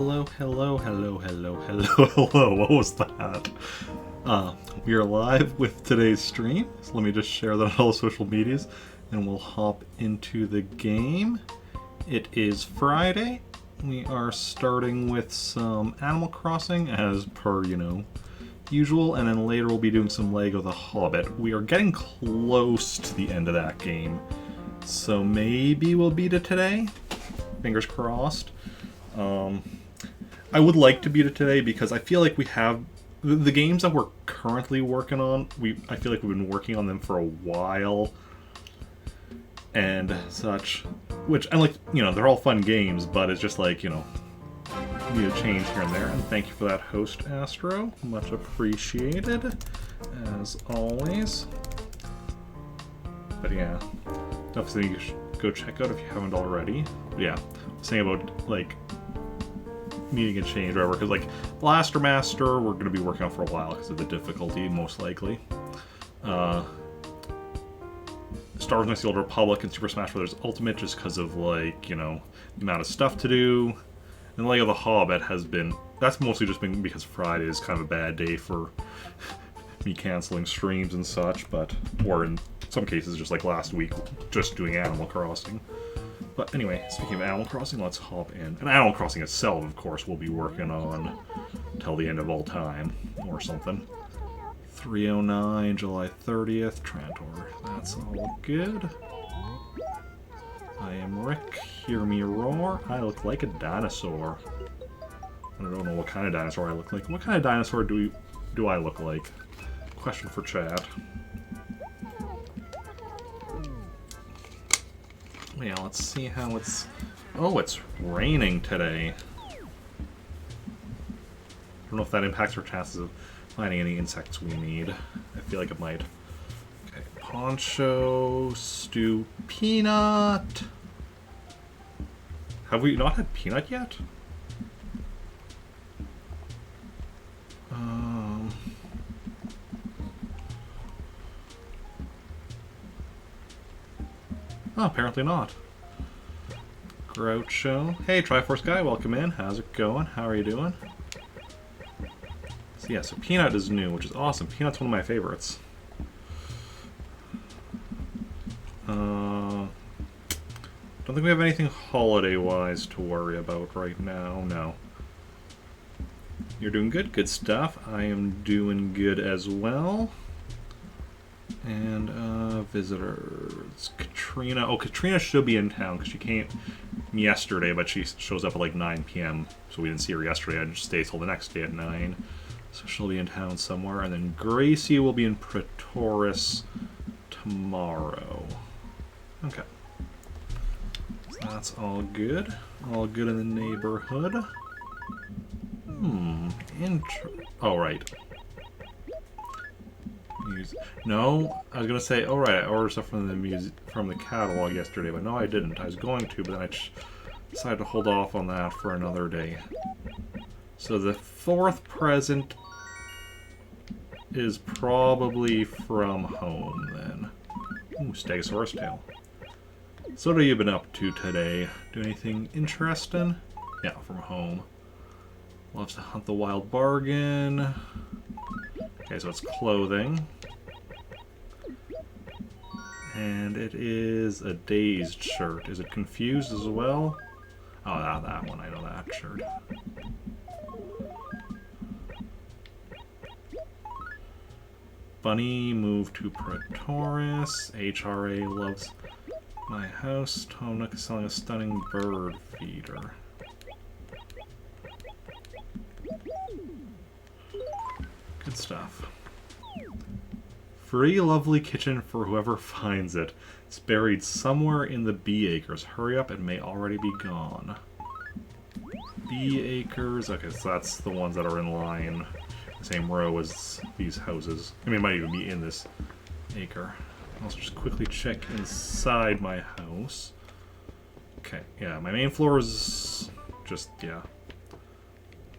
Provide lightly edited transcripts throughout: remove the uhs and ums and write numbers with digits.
Hello, hello, hello, hello, hello, hello. What was that? We are live with today's stream. So let me just share that on all social medias and we'll hop into the game. It is Friday. We are starting with some Animal Crossing as per, usual, and then later we'll be doing some Lego The Hobbit. We are getting close to the end of that game, so maybe we'll beat it today. Fingers crossed. I would like to beat it today because I feel like we have the games that we're currently working on. I feel like we've been working on them for a while and such. Which, and they're all fun games, but it's just like, need a change here and there. And thank you for that, host Astro. Much appreciated, as always. But yeah, definitely you should go check out if you haven't already. But yeah, I was saying about needing a change or whatever, because Blaster Master we're going to be working on for a while because of the difficulty, most likely. Star Wars Knights of the Old Republic and Super Smash Bros. Ultimate just because of the amount of stuff to do. And Lego The Hobbit that's mostly just been because Friday is kind of a bad day for me canceling streams and such, or in some cases just like last week just doing Animal Crossing. But anyway, speaking of Animal Crossing, let's hop in. And Animal Crossing itself, of course, we'll be working on till the end of all time, or something. 309, July 30th, Trantor. That's all good. I am Rick. Hear me roar. I look like a dinosaur. I don't know what kind of dinosaur I look like. What kind of dinosaur do I look like? Question for chat. Yeah, let's see how it's... Oh, it's raining today. I don't know if that impacts our chances of finding any insects we need. I feel like it might. Okay, Poncho, Stew, Peanut. Have we not had Peanut yet? Oh, apparently not. Groucho. Hey, Triforce Guy, welcome in. How's it going? How are you doing? So yeah, so Peanut is new, which is awesome. Peanut's one of my favorites. Don't think we have anything holiday-wise to worry about right now. No. You're doing good. Good stuff. I am doing good as well. And visitors, Katrina. Oh, Katrina should be in town because she came yesterday, but she shows up at 9 p.m. So we didn't see her yesterday. I just stayed till the next day at 9. So she'll be in town somewhere. And then Gracie will be in Pretoris tomorrow. Okay. So that's all good. All good in the neighborhood. Oh, right. No, I was gonna say, oh right, I ordered stuff from the catalog yesterday, but no, I didn't. I was going to, but then I decided to hold off on that for another day. So the fourth present is probably from home then. Ooh, Stegosaurus tail. So what have you been up to today? Do anything interesting? Yeah, from home. Loves to hunt the wild bargain. Okay, so it's clothing. And it is a Dazed shirt. Is it Confused as well? Oh, that one. I know that shirt. Bunny moved to Pretoris. HRA loves my house. Tom Nook is selling a stunning bird feeder. Good stuff. Free lovely kitchen for whoever finds it. It's buried somewhere in the bee acres. Hurry up, it may already be gone. Bee acres. Okay, so that's the ones that are in line. The same row as these houses. I mean, it might even be in this acre. I'll just quickly check inside my house. Okay, yeah, my main floor is just, yeah,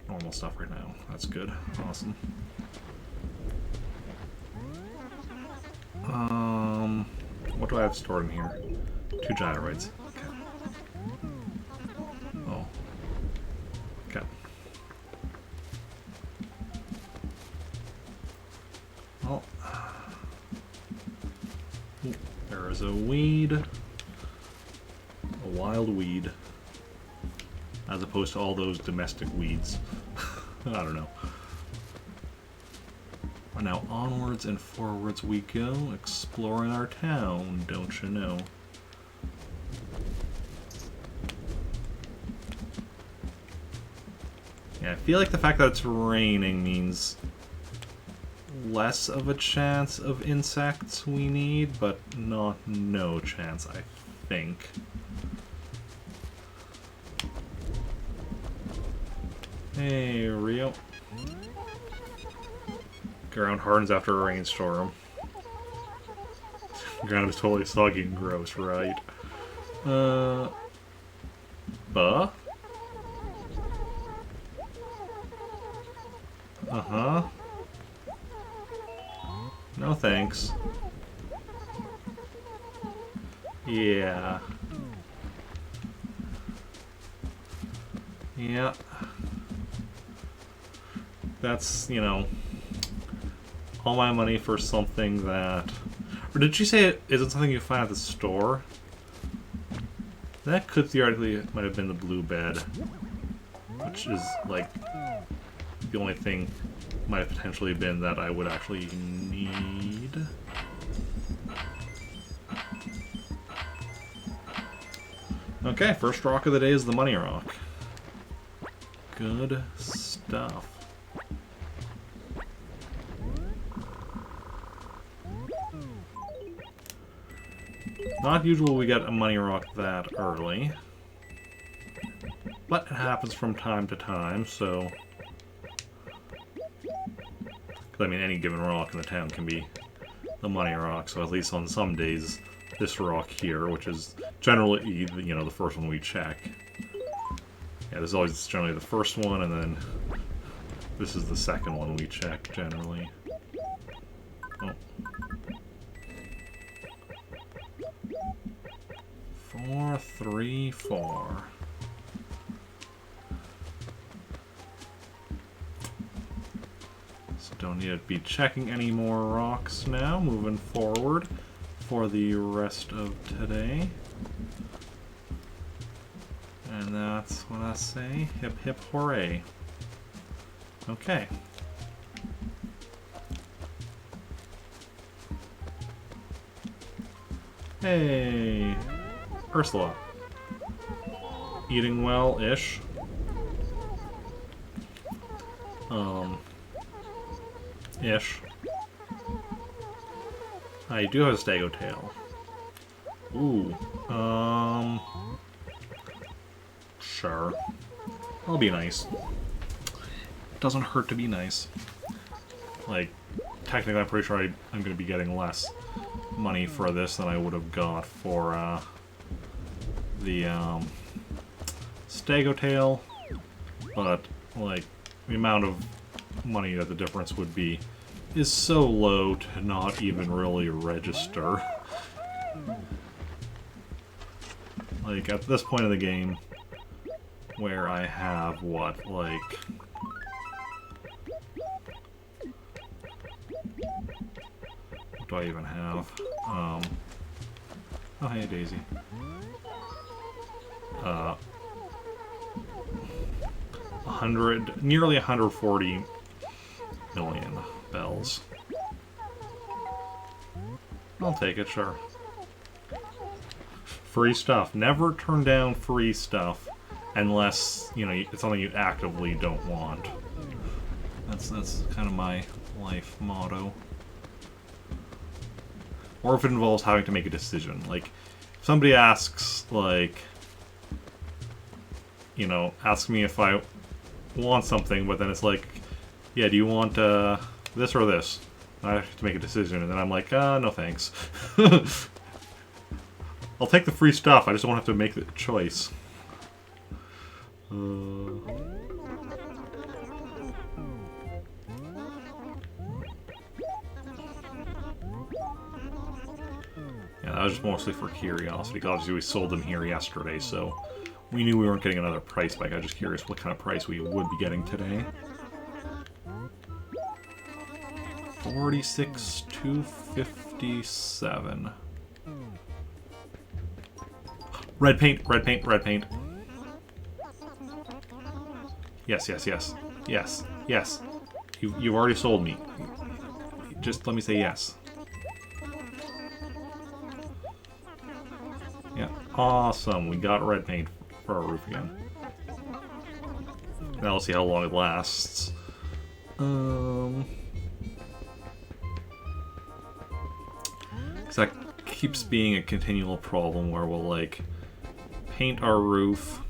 normal stuff right now. That's good. Awesome. What do I have stored in here? 2 gyroids. Okay. Oh. Okay. Well, there is a weed. A wild weed. As opposed to all those domestic weeds. I don't know. Now onwards and forwards we go, exploring our town, don't you know? Yeah, I feel like the fact that it's raining means less of a chance of insects we need, but not no chance, I think. Hey, Rio. Ground hardens after a rainstorm. Ground is totally soggy and gross, right? Buh? Uh-huh. No thanks. Yeah. Yeah. That's, you know, all my money for something that... Or did you say it isn't something you find at the store? That could theoretically might have been the blue bed. Which is, like, the only thing might have potentially been that I would actually need. Okay, first rock of the day is the money rock. Good stuff. Not usual we get a money rock that early. But it happens from time to time, so... I mean, any given rock in the town can be the money rock, so at least on some days, this rock here, which is generally, you know, the first one we check. Yeah, this is always generally the first one, and then this is the second one we check, generally. Oh. 4, 3, 4. So don't need to be checking any more rocks now, moving forward for the rest of today. And that's what I say, hip hip hooray. Okay. Hey, Ursula. Eating well-ish. Ish. I do have a Stego tail. Ooh. Sure. I'll be nice. Doesn't hurt to be nice. Like, technically I'm pretty sure I'm going to be getting less money for this than I would have got for, the, Stego tail. But, like, the amount of money that the difference would be is so low to not even really register. Like, at this point of the game, where I have, what, like... What do I even have? Oh, hey, Daisy. Nearly 140 million bells. I'll take it, sure. Free stuff. Never turn down free stuff unless, you know, it's something you actively don't want. That's kind of my life motto. Or if it involves having to make a decision. Like, if somebody asks, like, you know, ask me if I want something, but then it's like, yeah, do you want this or this? I have to make a decision, and then I'm like, no thanks. I'll take the free stuff, I just don't have to make the choice. Yeah, that was just mostly for curiosity, because obviously we sold them here yesterday, so we knew we weren't getting another price spike. I was just curious what kind of price we would be getting today. 46 to 57. Red paint, red paint, red paint. Yes, yes, yes. Yes, yes. You've already sold me. Just let me say yes. Yeah, awesome. We got red paint for our roof again. Now let's see how long it lasts. Because that keeps being a continual problem where we'll, like, paint our roof,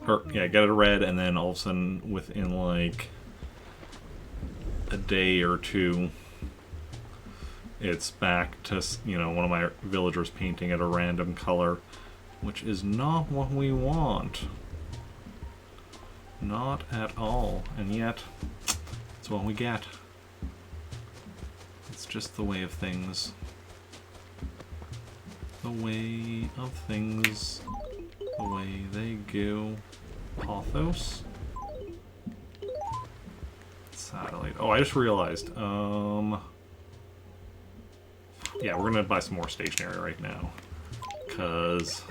or, yeah, get it red, and then all of a sudden, within, like, a day or two, it's back to, you know, one of my villagers painting it a random color, which is not what we want. Not at all. And yet, it's what we get. It's just the way of things. The way of things. The way they go. Pothos. Satellite. Oh, I just realized. Yeah, we're gonna buy some more stationery right now. Cause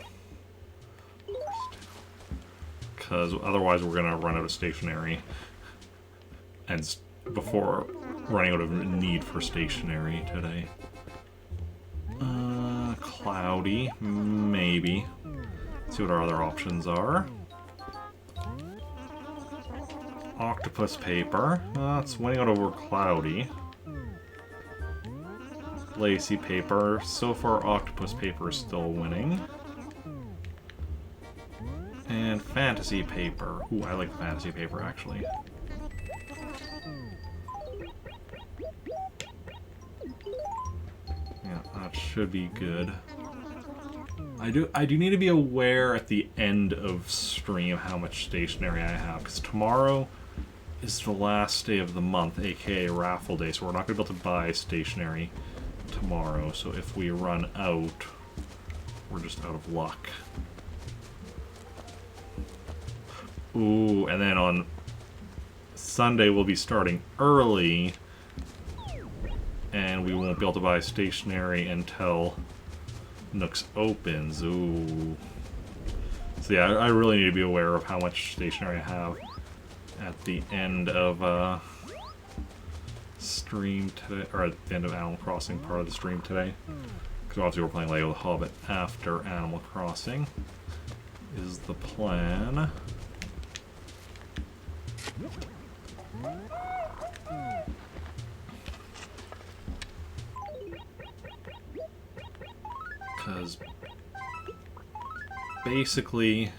otherwise we're gonna run out of stationery. And before running out of need for stationery today. Cloudy, maybe. Let's see what our other options are. Octopus paper. It's winning out over cloudy. Lacy paper. So far, octopus paper is still winning. And fantasy paper. Ooh, I like fantasy paper actually. Yeah, that should be good. I do need to be aware at the end of stream how much stationery I have, because tomorrow is the last day of the month, aka raffle day, so we're not going to be able to buy stationery tomorrow. So if we run out, we're just out of luck. Ooh, and then on Sunday we'll be starting early, and we won't be able to buy stationery until Nooks opens. Ooh. So yeah, I really need to be aware of how much stationery I have at the end of stream today, or at the end of Animal Crossing part of the stream today. Because obviously we're playing Lego The Hobbit after Animal Crossing is the plan. Because basically,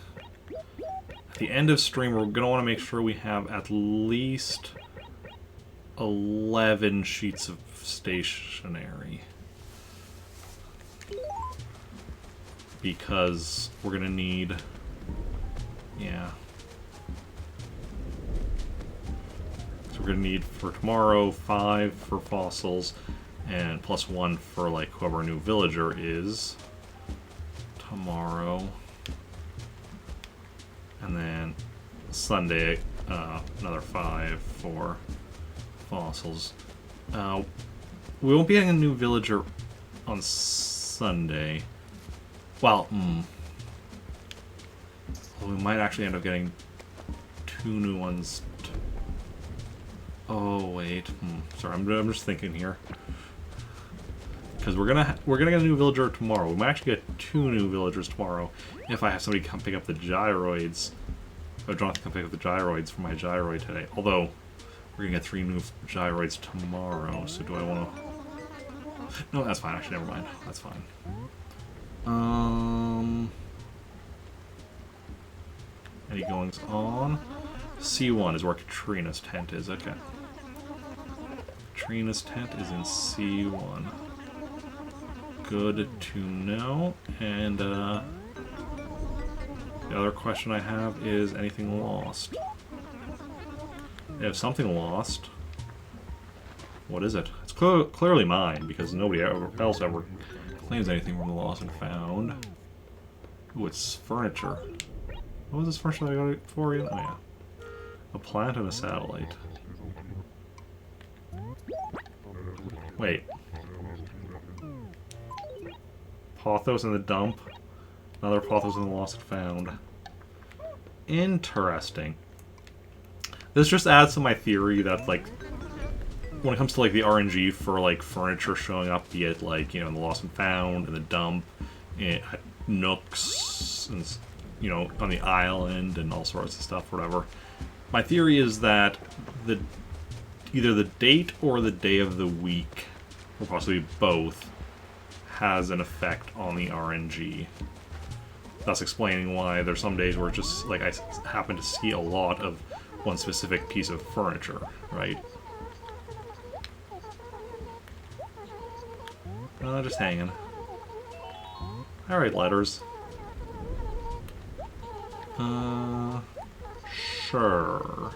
at the end of stream, we're going to want to make sure we have at least 11 sheets of stationery. Because we're going to need, yeah. So we're going to need for tomorrow 5 for fossils, and plus 1 for, like, whoever our new villager is tomorrow. And then Sunday, another 5 for fossils. We won't be getting a new villager on Sunday. Well, we might actually end up getting 2 new ones. Oh, wait. Sorry, I'm just thinking here. Because we're gonna get a new villager tomorrow. We might actually get 2 new villagers tomorrow if I have somebody come pick up the gyroids. Or Jonathan come pick up the gyroids for my gyroid today. Although we're gonna get 3 new gyroids tomorrow. So do I want to? No, that's fine. Actually, never mind. That's fine. Any goings on? C1 is where Katrina's tent is. Okay. Katrina's tent is in C1. Good to know. And the other question I have is anything lost? If something lost, what is it? It's clearly mine because nobody else ever claims anything from the lost and found. Ooh, it's furniture. What was this furniture that I got it for again? Oh yeah. A plant and a satellite. Wait. Pothos in the dump. Another Pothos in the lost and found. Interesting. This just adds to my theory that, like, when it comes to, like, the RNG for, like, furniture showing up, be it, like, you know, in the lost and found, in the dump, at nooks, and, you know, on the island, and all sorts of stuff, whatever. My theory is that either the date or the day of the week, or possibly both, has an effect on the RNG. Thus explaining why there's some days where it's just, like, I happen to see a lot of one specific piece of furniture, right? Just hanging. Alright, letters. Sure.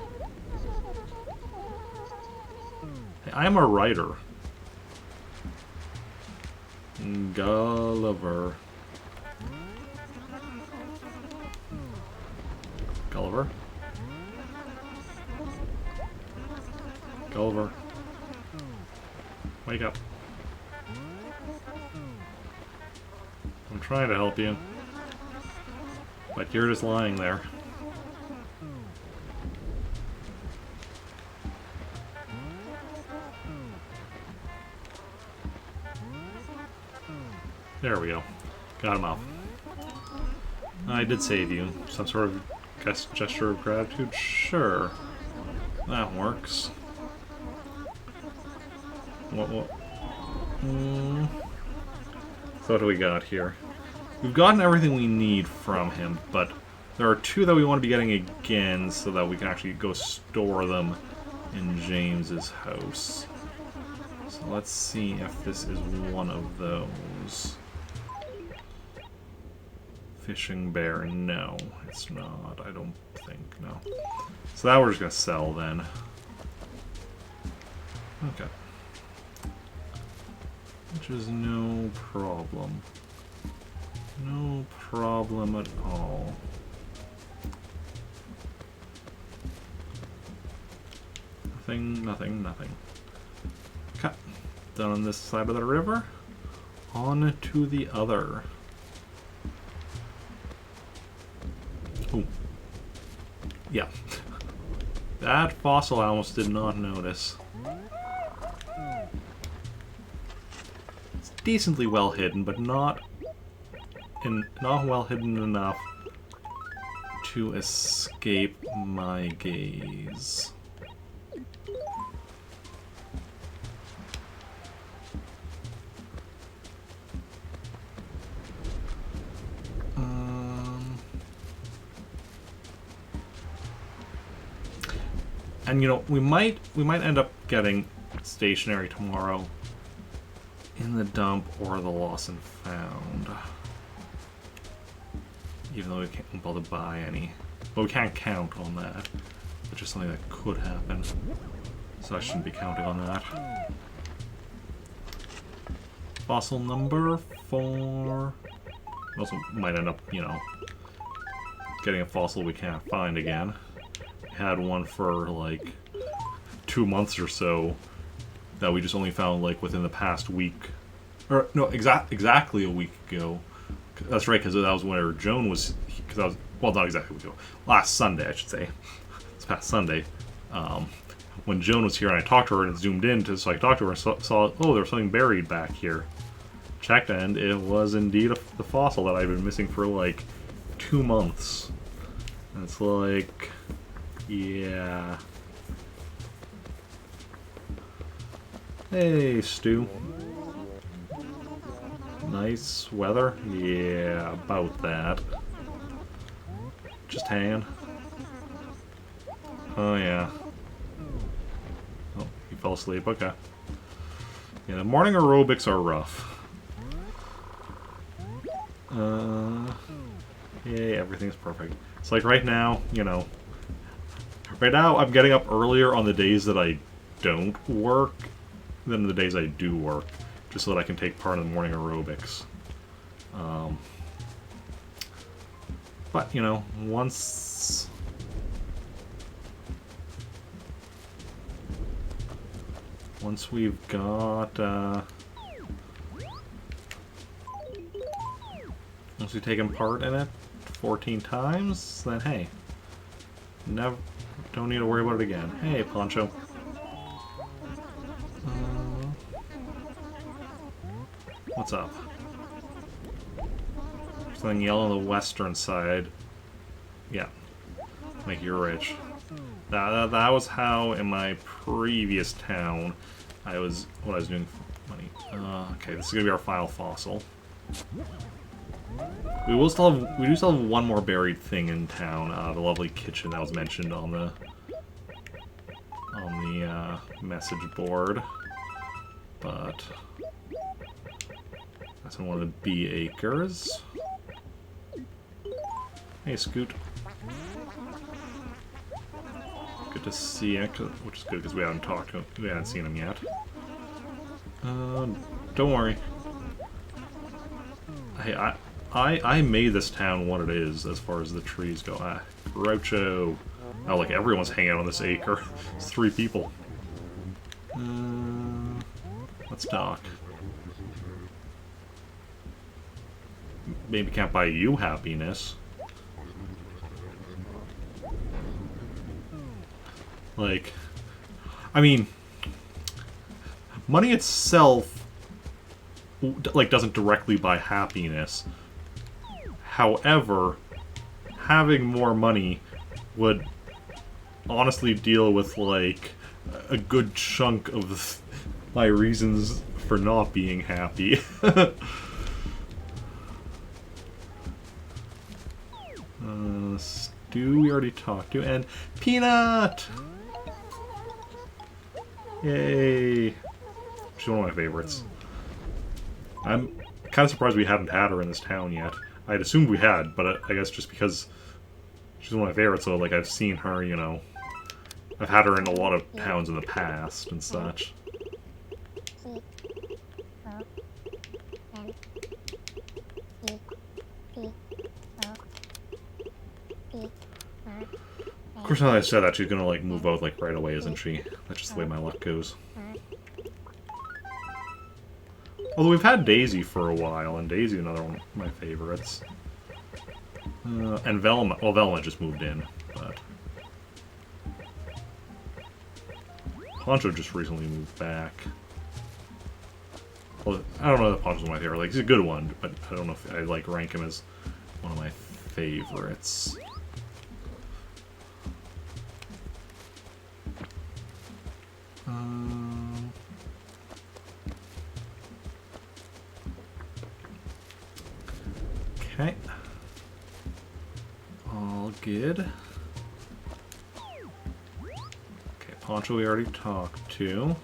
Hey, I'm a writer. Gulliver. Gulliver? Gulliver. Wake up. I'm trying to help you. But you're just lying there. There we go. Got him out. I did save you. Some sort of gesture of gratitude? Sure. That works. What? So what do we got here? We've gotten everything we need from him, but there are two that we want to be getting again so that we can actually go store them in James's house. So let's see if this is one of those. Fishing bear, no, it's not. I don't think, no. So that we're just gonna sell then. Okay. Which is no problem. No problem at all. Nothing. Okay. Done on this side of the river. On to the other. Ooh. Yeah. That fossil I almost did not notice. It's decently well hidden, but not well hidden enough to escape my gaze. And you know, we might end up getting stationery tomorrow in the dump or the lost and found. Even though we can't bother to buy any. But we can't count on that. It's just something that could happen. So I shouldn't be counting on that. Fossil number 4. We also might end up, you know, getting a fossil we can't find again. Had one for like 2 months or so that we just only found like within the past week, or no, exactly a week ago. That's right, because that was whenever Joan was, because I was, well, not exactly a week ago, last Sunday I should say, this past Sunday, when Joan was here and I talked to her and zoomed in so I could talk to her and saw oh, there was something buried back here. Checked and it was indeed the fossil that I've been missing for like 2 months. And it's like, yeah. Hey, Stu. Nice weather? Yeah, about that. Just hanging. Oh, yeah. Oh, you fell asleep? Okay. Yeah, the morning aerobics are rough. Yay, everything's perfect. It's like right now, you know, right now I'm getting up earlier on the days that I don't work than the days I do work, just so that I can take part in the morning aerobics. But, you know, once once we've got, once we've taken part in it 14 times, then hey, never, don't need to worry about it again. Hey, Poncho. What's up? Something yellow on the western side. Yeah, like you're rich. That was how in my previous town what I was doing for money. Okay, this is gonna be our final fossil. We do still have one more buried thing in town, the lovely kitchen that was mentioned on the message board, but that's in one of the bee acres. Hey, Scoot. Good to see you, which is good because we haven't seen him yet. Don't worry. Hey, I made this town what it is as far as the trees go. Groucho. Oh, like everyone's hanging out on this acre. It's 3 people. Let's talk. Maybe can't buy you happiness. Like, I mean, money itself, like, doesn't directly buy happiness. However, having more money would honestly deal with, like, a good chunk of my reasons for not being happy. Stu we already talked to, and Peanut! Yay! She's one of my favorites. I'm kind of surprised we hadn't had her in this town yet. I'd assumed we had, but I guess just because she's one of my favorites, so like I've seen her, you know, I've had her in a lot of towns in the past and such. Of course, now that I said that, she's gonna like move out like right away, isn't she? That's just the way my luck goes. Although we've had Daisy for a while, and Daisy's another one of my favorites. And Velma, well, Velma just moved in, but Poncho just recently moved back. Well, I don't know if Poncho's my favorite. Like, he's a good one, but I don't know if I like rank him as one of my favorites. Okay. All good. Okay, Poncho we already talked to.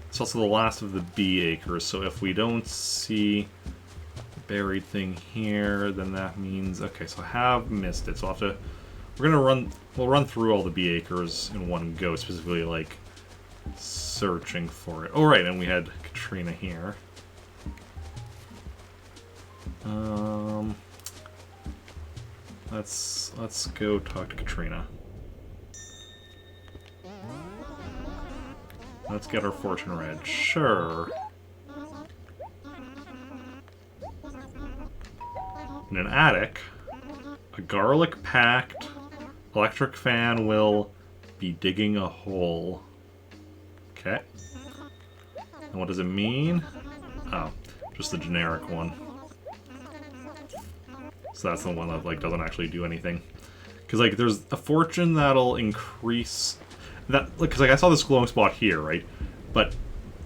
It's also the last of the bee acres, so if we don't see the buried thing here, then that means... Okay, so I have missed it, so I'll have to... We'll run through all the bee acres in one go, specifically, like, searching for it. Oh, right, and we had Katrina here. Let's go talk to Katrina. Let's get our fortune read. Sure. In an attic, a garlic-packed electric fan will be digging a hole. Okay. And what does it mean? Oh, just the generic one. So that's the one that like doesn't actually do anything. Because like there's a fortune that'll increase that, because like I saw this glowing spot here, right? But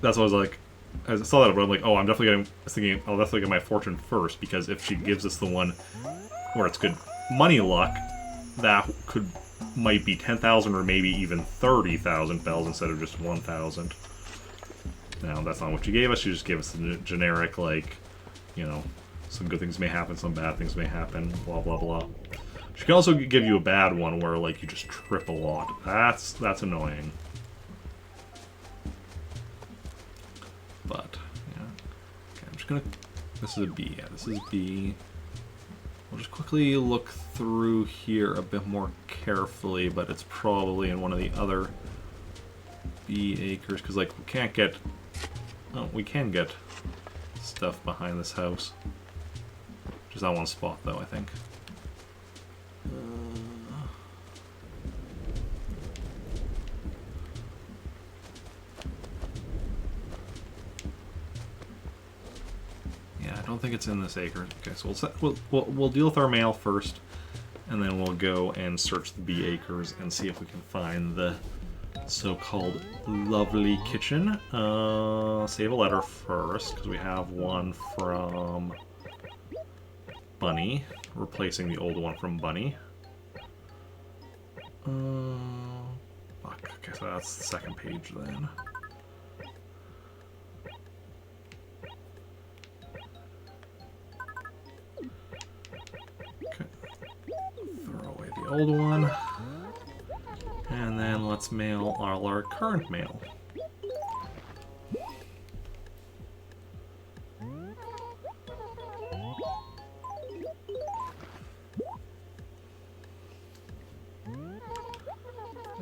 that's what I was like. I saw that, but I'm like, oh, I'm definitely thinking I'll definitely get my fortune first, because if she gives us the one where it's good money luck, that might be 10,000 or maybe even 30,000 bells instead of just 1,000. Now that's not what she gave us. She just gave us the generic, like, you know, some good things may happen, some bad things may happen, blah blah blah. She can also give you a bad one where like you just trip a lot. That's annoying. But yeah, okay, I'm just gonna. This is a B. Yeah, this is B. We'll just quickly look through here a bit more carefully, but it's probably in one of the other bee acres, because like we can't get. Oh, we can get stuff behind this house. Just that one spot, though, I think. Yeah, I don't think it's in this acre. Okay, so we'll deal with our mail first, and then we'll go and search the bee acres and see if we can find the so-called lovely kitchen. Save a letter first, because we have one from Bunny, replacing the old one from Bunny. Fuck. Okay, so that's the second page then. Okay. Throw away the old one. And then let's mail our current mail.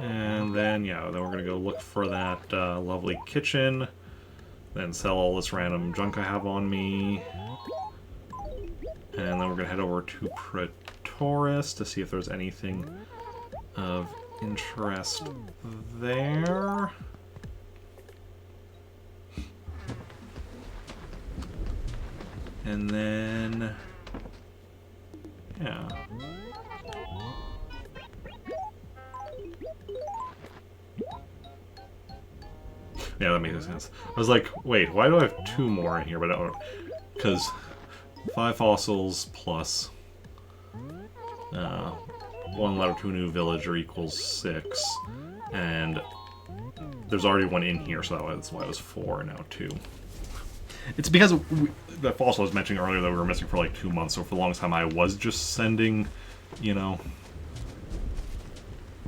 And then, yeah, then we're going to go look for that lovely kitchen. Then sell all this random junk I have on me. And then we're going to head over to Pretoris to see if there's anything of interest there. And then, yeah. Yeah, that makes sense. I was like, wait, why do I have 2 more in here? But I don't, because 5 fossils plus 1 letter to a new villager equals 6, and there's already 1 in here, so that's why it was 4, now 2. It's because the fossil I was mentioning earlier that we were missing for like 2 months, so for the longest time I was just sending, you know,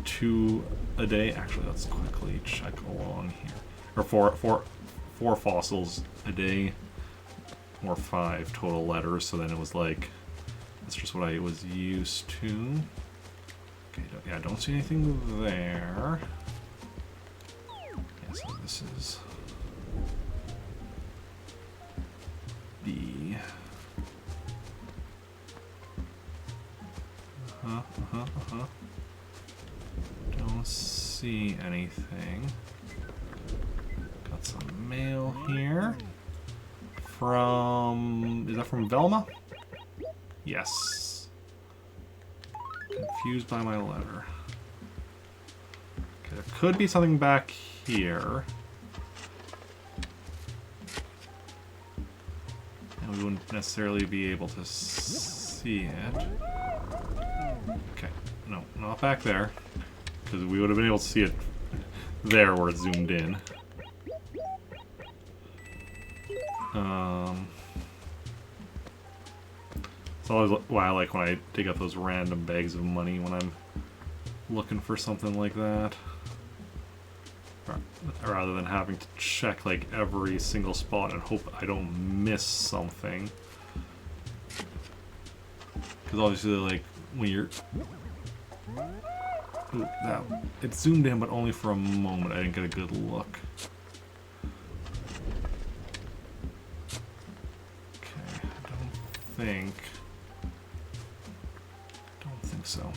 2 a day. Actually, let's quickly check along here. Or four fossils a day, or 5 total letters, so then it was like, that's just what I was used to. Okay, yeah, I don't see anything there. Yeah, so this is B. Don't see anything. Got some mail here. From... is that from Velma? Yes. Confused by my letter. Okay, there could be something back here. And we wouldn't necessarily be able to see it. Okay, no, not back there. Because we would have been able to see it there where it zoomed in. It's always why I like when I dig up those random bags of money when I'm looking for something like that. Rather than having to check like every single spot and hope I don't miss something. Because obviously, like, when you're... Ooh, that... it zoomed in, but only for a moment. I didn't get a good look. Okay, I don't think so.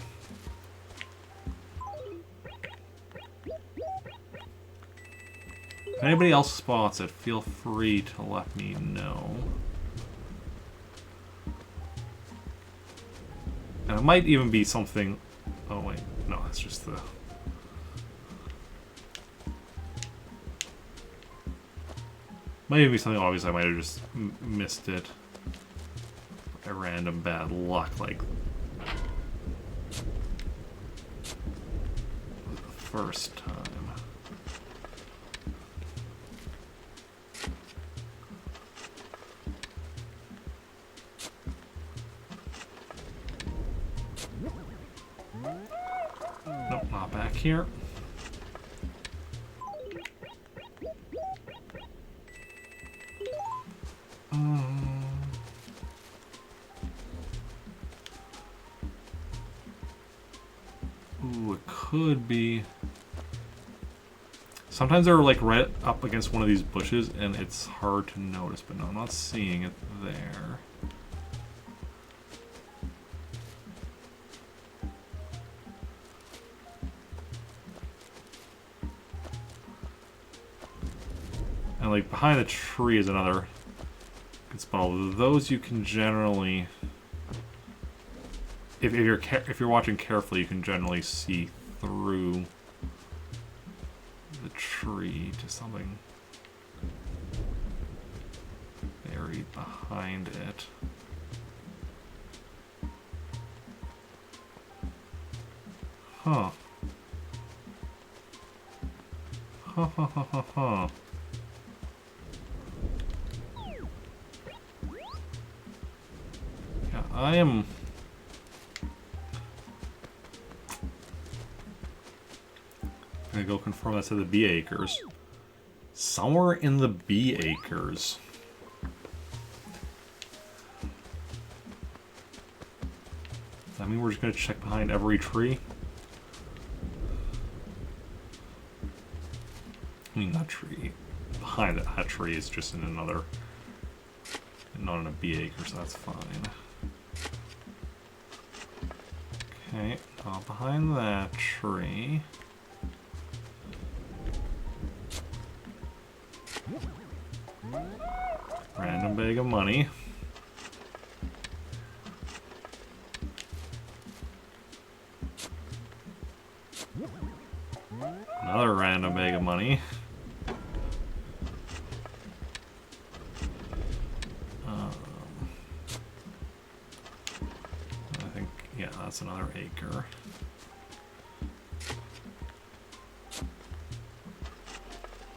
If anybody else spots it, feel free to let me know. And it might even be something... oh wait, no, that's just the... might even be something obvious. I might have just missed it. A random bad luck, like... the first time. Nope, not back here. Ooh, it could be Sometimes they're like right up against one of these bushes and it's hard to notice, but no, I'm not seeing it there. And like behind the tree is another good spot. Those you can generally, if you're watching carefully, you can generally see through the tree to something buried behind it. Huh. Huh, huh, huh, huh, huh. Yeah, I am... I'm gonna go confirm that's at the bee acres. Somewhere in the bee acres. Does that mean we're just gonna check behind every tree? I mean, that tree. Behind that tree is just in another... not in a bee acre, so that's fine. Okay, behind that tree... random bag of money. Another random bag of money. I think, yeah, that's another acre.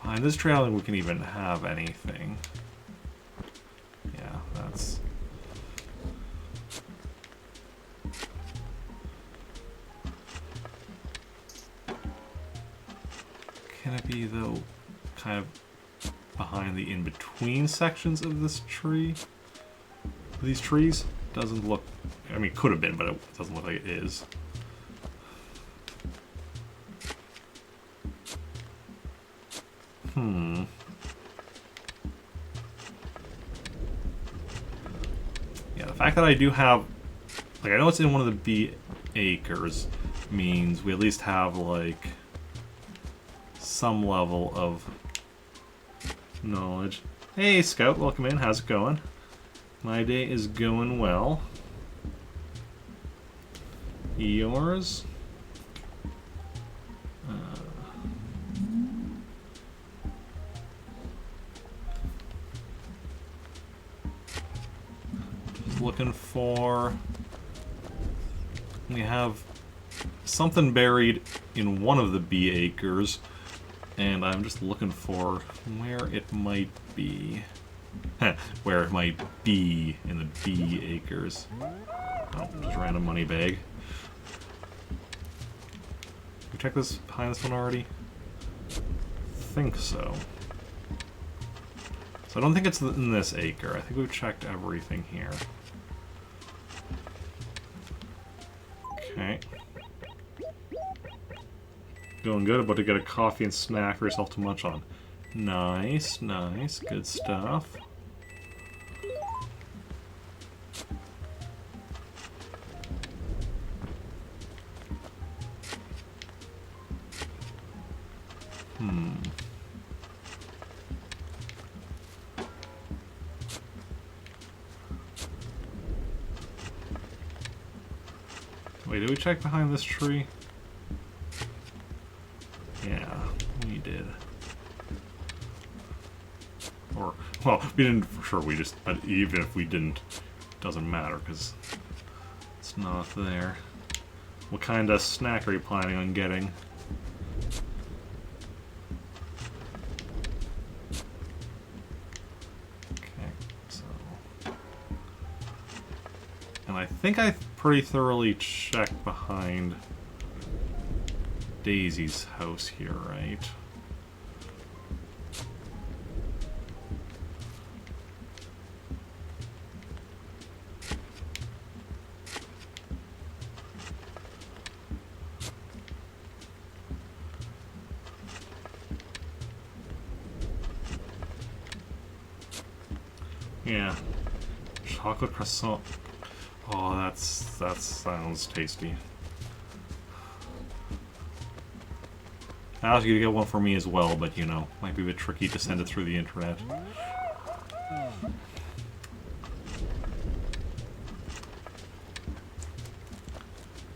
Behind this tree, I don't think we can even have anything. Yeah, that's... Can it be, though, kind of behind the in-between sections of this tree? These trees? Doesn't look... I mean, it could have been, but it doesn't look like it is. Yeah, the fact that I do have... like, I know it's in one of the bee acres means we at least have, like... some level of knowledge. Hey, Scout, welcome in. How's it going? My day is going well. Yours? Just looking for... we have something buried in one of the bee acres. And I'm just looking for where it might be. Where it might be in the bee acres. Oh, just random money bag. We checked this behind this one already? Think so. So I don't think it's in this acre. I think we've checked everything here. Okay. Doing good, about to get a coffee and snack for yourself to munch on. Nice, nice, good stuff. Wait, did we check behind this tree? Yeah, we did. Or, well, we didn't for sure, we just, but even if we didn't, it doesn't matter, because it's not there. What kind of snack are you planning on getting? Okay, so... and I think I pretty thoroughly checked behind Daisy's house here, right? Yeah. Chocolate croissant. Oh, that sounds tasty. I was gonna get one for me as well, but you know, might be a bit tricky to send it through the internet.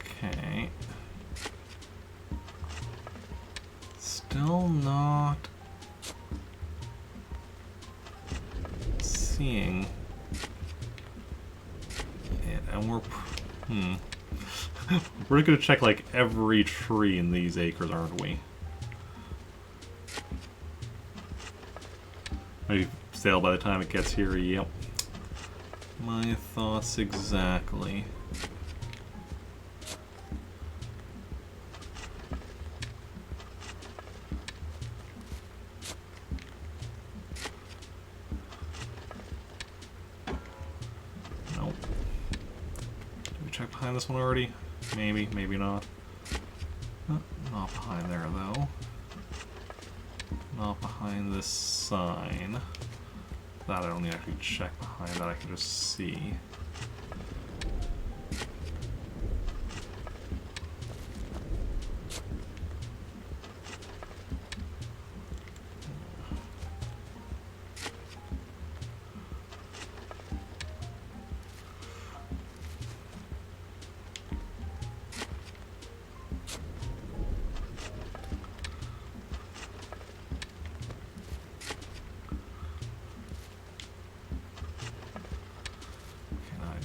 Okay. Still not seeing it, and we're gonna check like every tree in these acres, aren't we? Maybe stale by the time it gets here. Yep. My thoughts exactly. Nope. Did we check behind this one already? Maybe, maybe not. Not behind there though. Not behind this sign. That I don't need to actually check behind, that I can just see.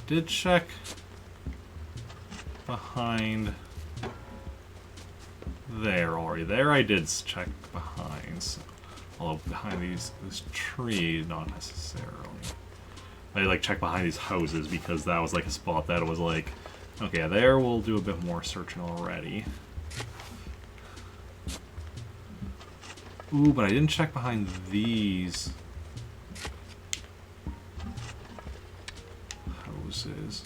Did check behind there already. There I did check behind. So, although behind these trees, not necessarily. I like check behind these houses because that was like a spot that was like, okay, there we'll do a bit more searching already. Ooh, but I didn't check behind these houses.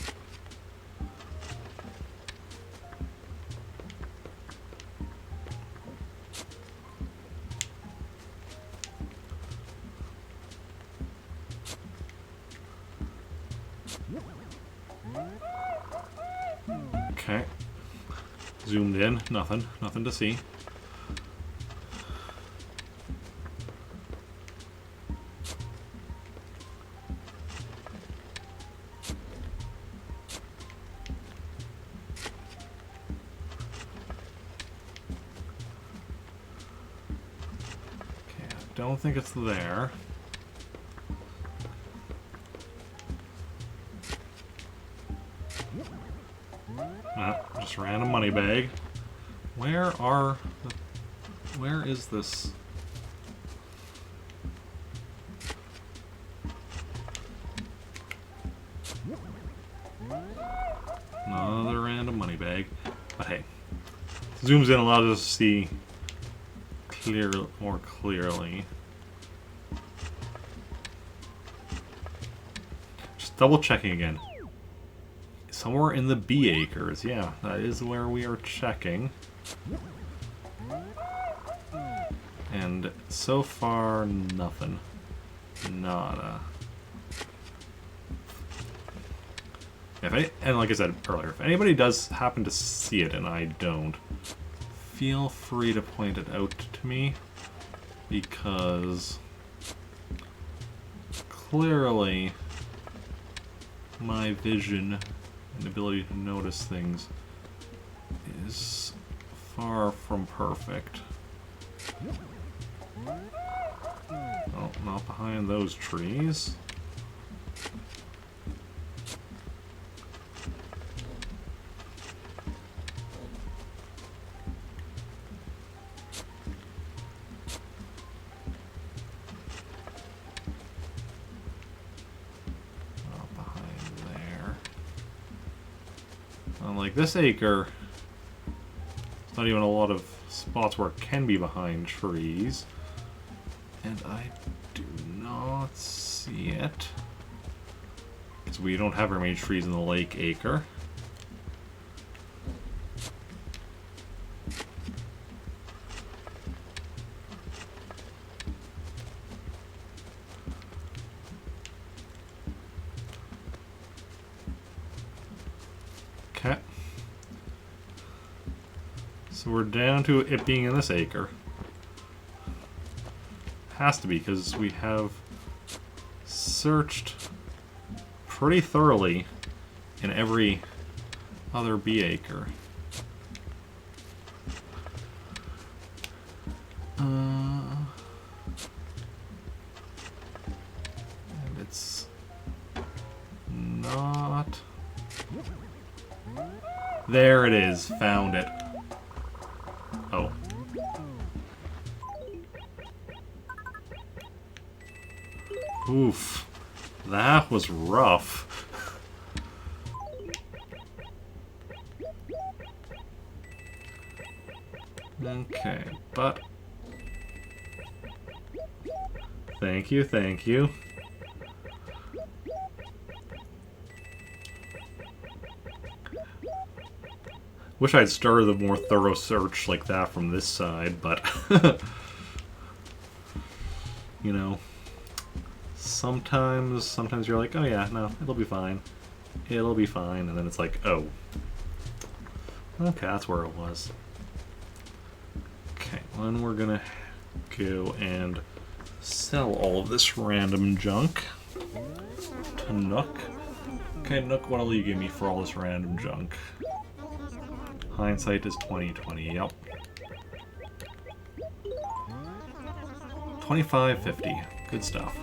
Okay. Zoomed in, nothing to see. Don't think it's there. Just random money bag. Where is this? Another random money bag. But hey, zooms in, allows us to see more clearly. Just double checking again. Somewhere in the B acres, yeah, that is where we are checking. And so far, nothing. Nada. And like I said earlier, if anybody does happen to see it and I don't, feel free to point it out to me, because clearly my vision and ability to notice things is far from perfect. Oh, not behind those trees. Like this acre, there's not even a lot of spots where it can be behind trees. And I do not see it. Because we don't have very many trees in the lake acre. So we're down to it being in this acre. Has to be, because we have searched pretty thoroughly in every other bee acre. And it's not... There it is. Found it. Oh. Oof. That was rough. Okay, but... Thank you, thank you. Wish I'd started a more thorough search like that from this side, but... you know... Sometimes you're like, oh yeah, no, it'll be fine. It'll be fine, and then it's like, oh. Okay, that's where it was. Okay, well, then we're gonna go and sell all of this random junk to Nook. Okay, Nook, what'll you give me for all this random junk? Hindsight is 20/20, yep. 25.50, good stuff.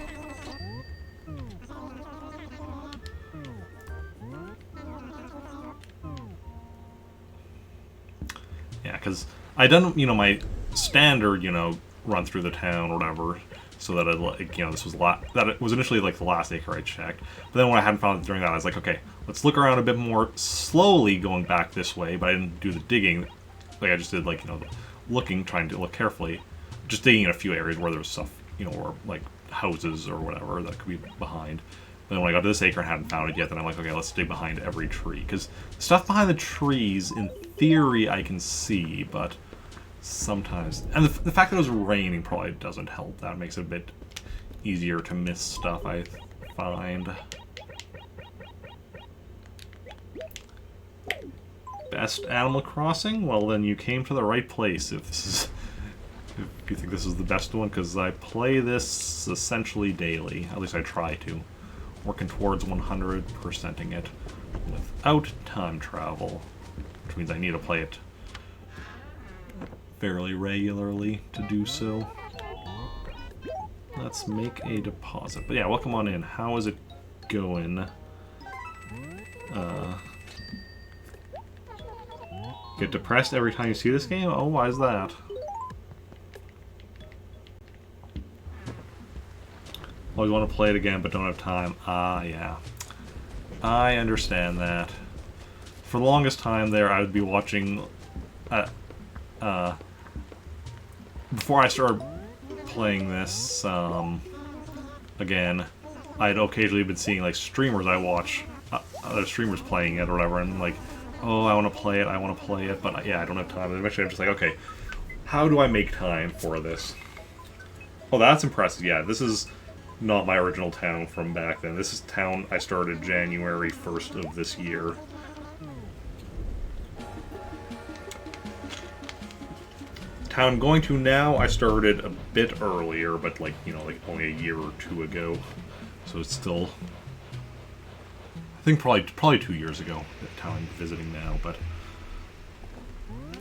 Yeah, because I done, you know, my standard, you know, run through the town or whatever, so that it, like, you know, this was that it was initially like the last acre I checked. But then when I hadn't found it during that, I was like, okay, let's look around a bit more slowly going back this way. But I didn't do the digging, like I just did, like, you know, looking, trying to look carefully, just digging in a few areas where there was stuff, you know, or like houses or whatever that could be behind. But then when I got to this acre and hadn't found it yet, then I'm like, okay, let's dig behind every tree. Because stuff behind the trees, in theory, I can see, but sometimes... And the fact that it was raining probably doesn't help. That makes it a bit easier to miss stuff, I find. Best Animal Crossing? Well, then you came to the right place if this is... If you think this is the best one, because I play this essentially daily. At least I try to. Working towards 100%ing it without time travel, which means I need to play it fairly regularly to do so. Let's make a deposit. But yeah, welcome on in. How is it going? Get depressed every time you see this game? Oh, why is that? Always want to play it again, but don't have time. Ah, yeah. I understand that. For the longest time there, I would be watching... before I started playing this, again, I'd occasionally been seeing, like, streamers I watch, other streamers playing it or whatever, and like, oh, I want to play it, but yeah, I don't have time. And eventually I'm just like, okay, how do I make time for this? Oh, that's impressive. Yeah, this is... not my original town from back then. This is town I started January 1st of this year. Town I'm going to now, I started a bit earlier, but like, you know, like only a year or two ago. So it's still... I think probably 2 years ago, the town I'm visiting now, but...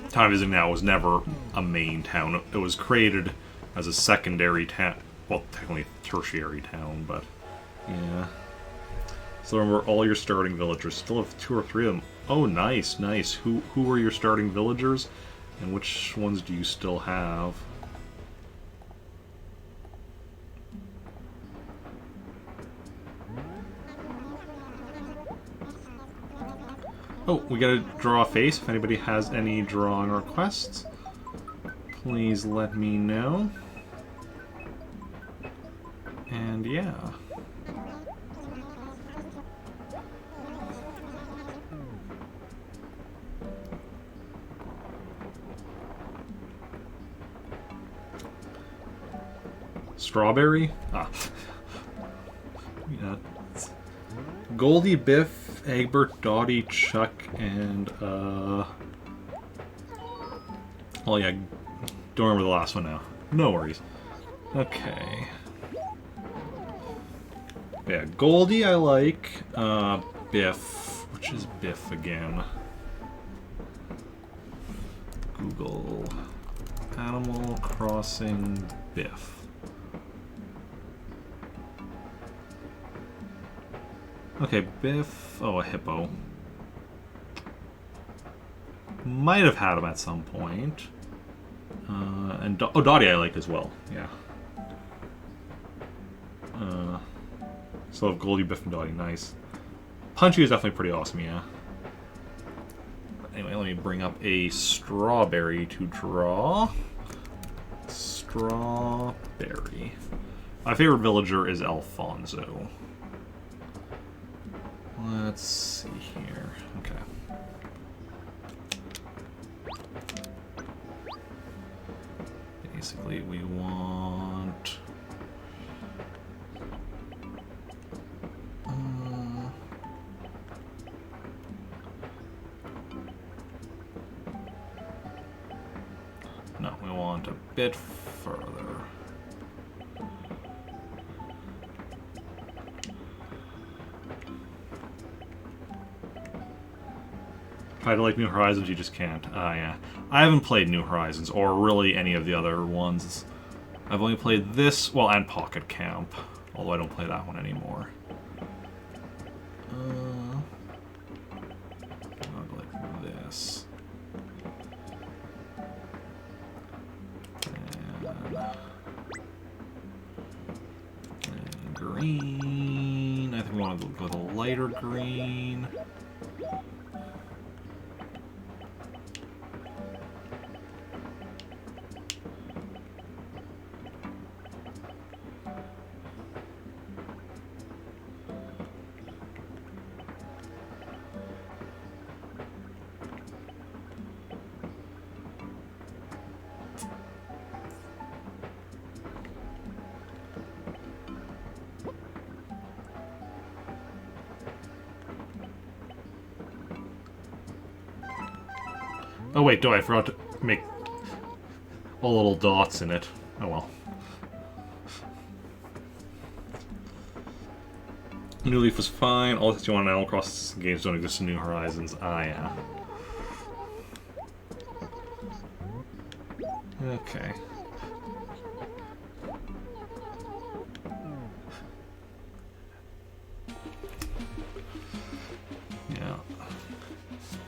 The town I'm visiting now was never a main town. It was created as a secondary town. Well, technically tertiary town, but yeah. So remember all your starting villagers. Still have 2 or 3 of them. Oh, nice, nice. Who were your starting villagers, and which ones do you still have? Oh, we gotta draw a face. If anybody has any drawing requests, please let me know. And yeah. Strawberry? Ah. Yeah. Goldie, Biff, Egbert, Dottie, Chuck, and Oh yeah, don't remember the last one now. No worries. Okay. Yeah, Goldie I like. Biff. Which is Biff again? Google. Animal Crossing Biff. Okay, Biff. Oh, a hippo. Might have had him at some point. And Dottie I like as well. Yeah. So have Goldie, Biff, and Dottie. Nice. Punchy is definitely pretty awesome, yeah. But anyway, let me bring up a strawberry to draw. Strawberry. My favorite villager is Alfonso. Let's see here. Okay. Basically, we want... no, we want a bit further. Try to like New Horizons, you just can't. Yeah. I haven't played New Horizons, or really any of the other ones. I've only played this, well, and Pocket Camp. Although I don't play that one anymore. I'll go like this. And green. I think we want to go with a lighter green. Oh wait, I forgot to make all little dots in it. Oh well. New Leaf was fine. All that you want in Animal Crossing games don't exist in New Horizons. Ah, yeah. Okay.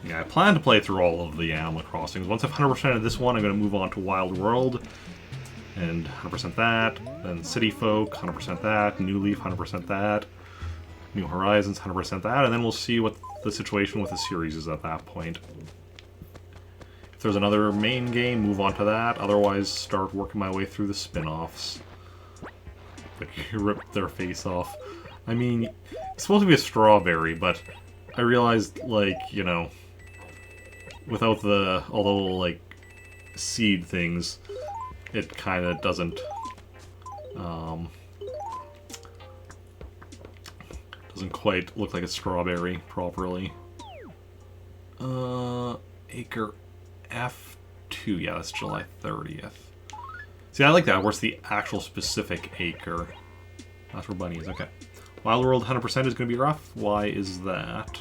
Yeah, I plan to play through all of the Animal Crossings. Once I've 100%ed this one, I'm going to move on to Wild World. And 100% that. Then City Folk, 100% that. New Leaf, 100% that. New Horizons, 100% that. And then we'll see what the situation with the series is at that point. If there's another main game, move on to that. Otherwise, start working my way through the spin-offs. Like, rip their face off. I mean, it's supposed to be a strawberry, but I realized, like, you know, without the all the little, like, seed things, it kind of doesn't quite look like a strawberry properly. Acre F2, yeah, that's July 30th. See, I like that, where it's the actual specific acre. That's where Bunny is, okay. Wild World 100% is going to be rough. Why is that?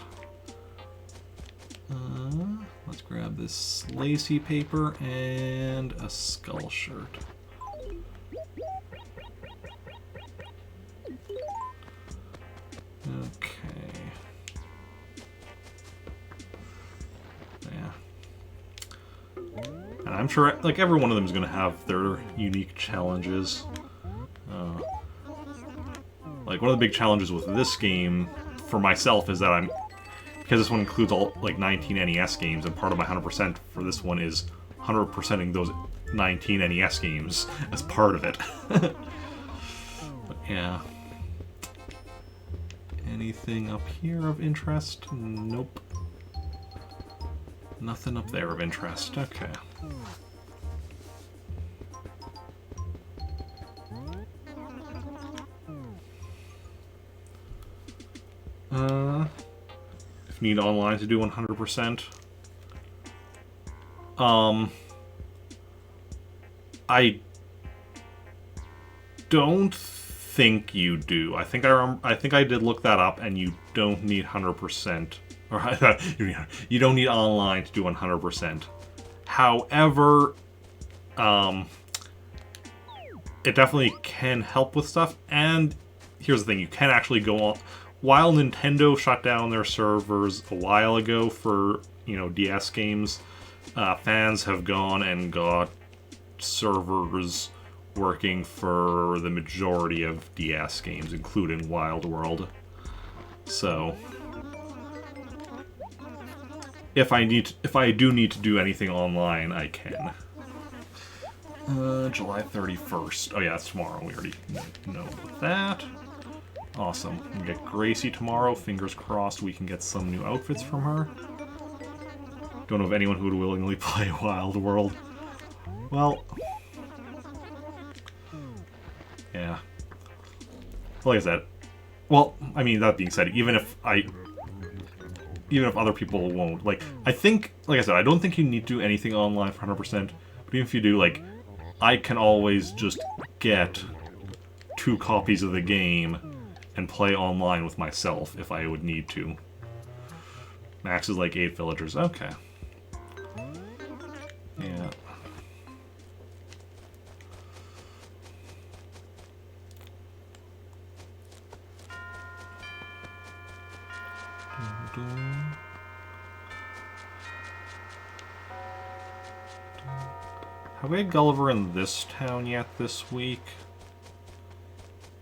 Let's grab this lacy paper and a skull shirt. Okay. Yeah. And I'm sure, like, every one of them is going to have their unique challenges. Like, one of the big challenges with this game, for myself, is that because this one includes all, like, 19 NES games, and part of my 100% for this one is 100%ing those 19 NES games as part of it. But, yeah. Anything up here of interest? Nope. Nothing up there of interest. Okay. If you need online to do 100%. I don't think you do. I think I did look that up, and you don't need 100%, or you don't need online to do 100%. However, it definitely can help with stuff. And here's the thing: you can actually go on. While Nintendo shut down their servers a while ago for DS games, fans have gone and got servers working for the majority of DS games, including Wild World. So, if I do need to do anything online, I can. July 31st. Oh yeah, it's tomorrow. We already know about that. Awesome. We get Gracie tomorrow. Fingers crossed we can get some new outfits from her. Don't know of anyone who would willingly play Wild World. Well, yeah. Like I said, well, I mean, that being said, even if other people won't, like, I think, like I said, I don't think you need to do anything online for 100%, but even if you do, like, I can always just get 2 copies of the game and play online with myself if I would need to. Max is like 8 villagers. Okay. Yeah. Have we had Gulliver in this town yet this week?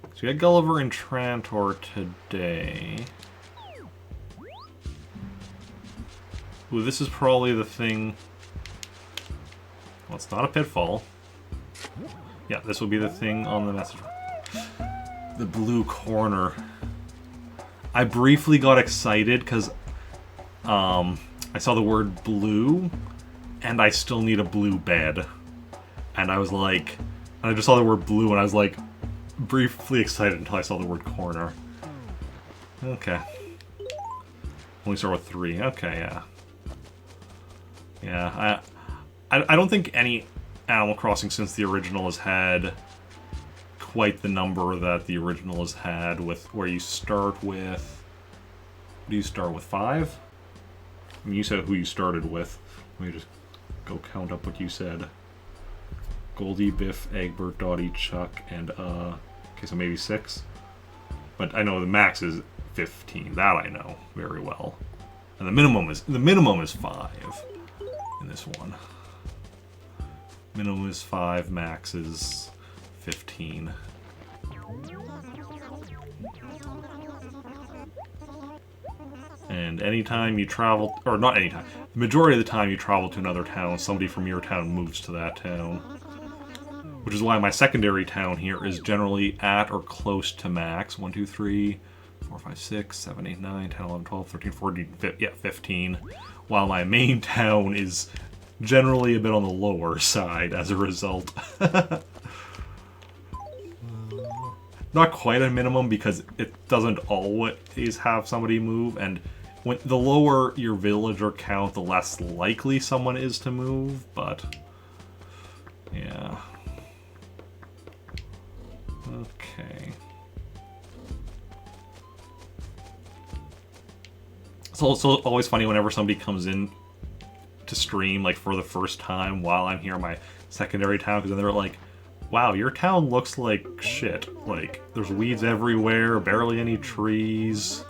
So we had Gulliver in Trantor today. Ooh, this is probably the thing... Well, it's not a pitfall. Yeah, this will be the thing on the message. The blue corner. I briefly got excited because I saw the word blue, and I still need a blue bed. And I was like... And I just saw the word blue, and I was like... briefly excited until I saw the word corner. Okay. Only start with 3. Okay, yeah. Yeah, I don't think any Animal Crossing since the original has had quite the number that the original has had, with where you start with... Do you start with 5? I mean, you said who you started with. Let me just go count up what you said. Goldie, Biff, Egbert, Dottie, Chuck, and okay, so maybe 6. But I know the max is 15. That I know very well. And the minimum is 5 in this one. Minimum is 5, max is 15. And anytime you travel, or not anytime, the majority of the time you travel to another town, somebody from your town moves to that town. Which is why my secondary town here is generally at or close to max. 1, 2, 3, 4, 5, 6, 7, 8, 9, 10, 11, 12, 13, 14, 15. While my main town is generally a bit on the lower side as a result. Not quite a minimum because it doesn't always have somebody move, and when the lower your villager count, the less likely someone is to move, but yeah. Okay. It's also always funny whenever somebody comes in to stream, like, for the first time while I'm here in my secondary town, because then they're like, wow, your town looks like shit. Like, there's weeds everywhere, barely any trees,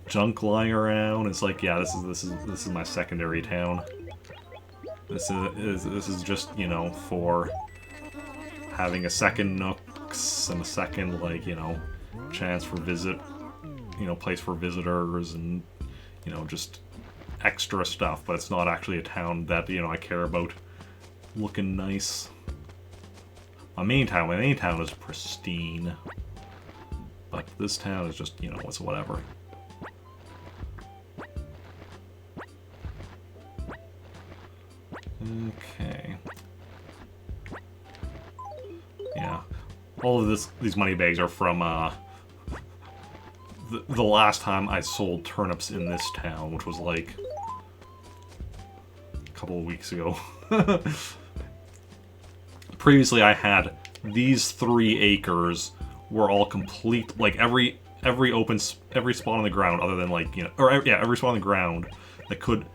junk lying around. It's like, yeah, this is my secondary town. This is just, you know, for having a second nooks and a second, like, you know, chance for place for visitors and, you know, just extra stuff. But it's not actually a town that, you know, I care about looking nice. My main town is pristine. But this town is just, you know, it's whatever. Okay. Yeah. All of these money bags are from, the last time I sold turnips in this town, which was like a couple of weeks ago. previously I had these 3 acres were all complete, like every spot on the ground other than like, you know, or yeah, every spot on the ground that could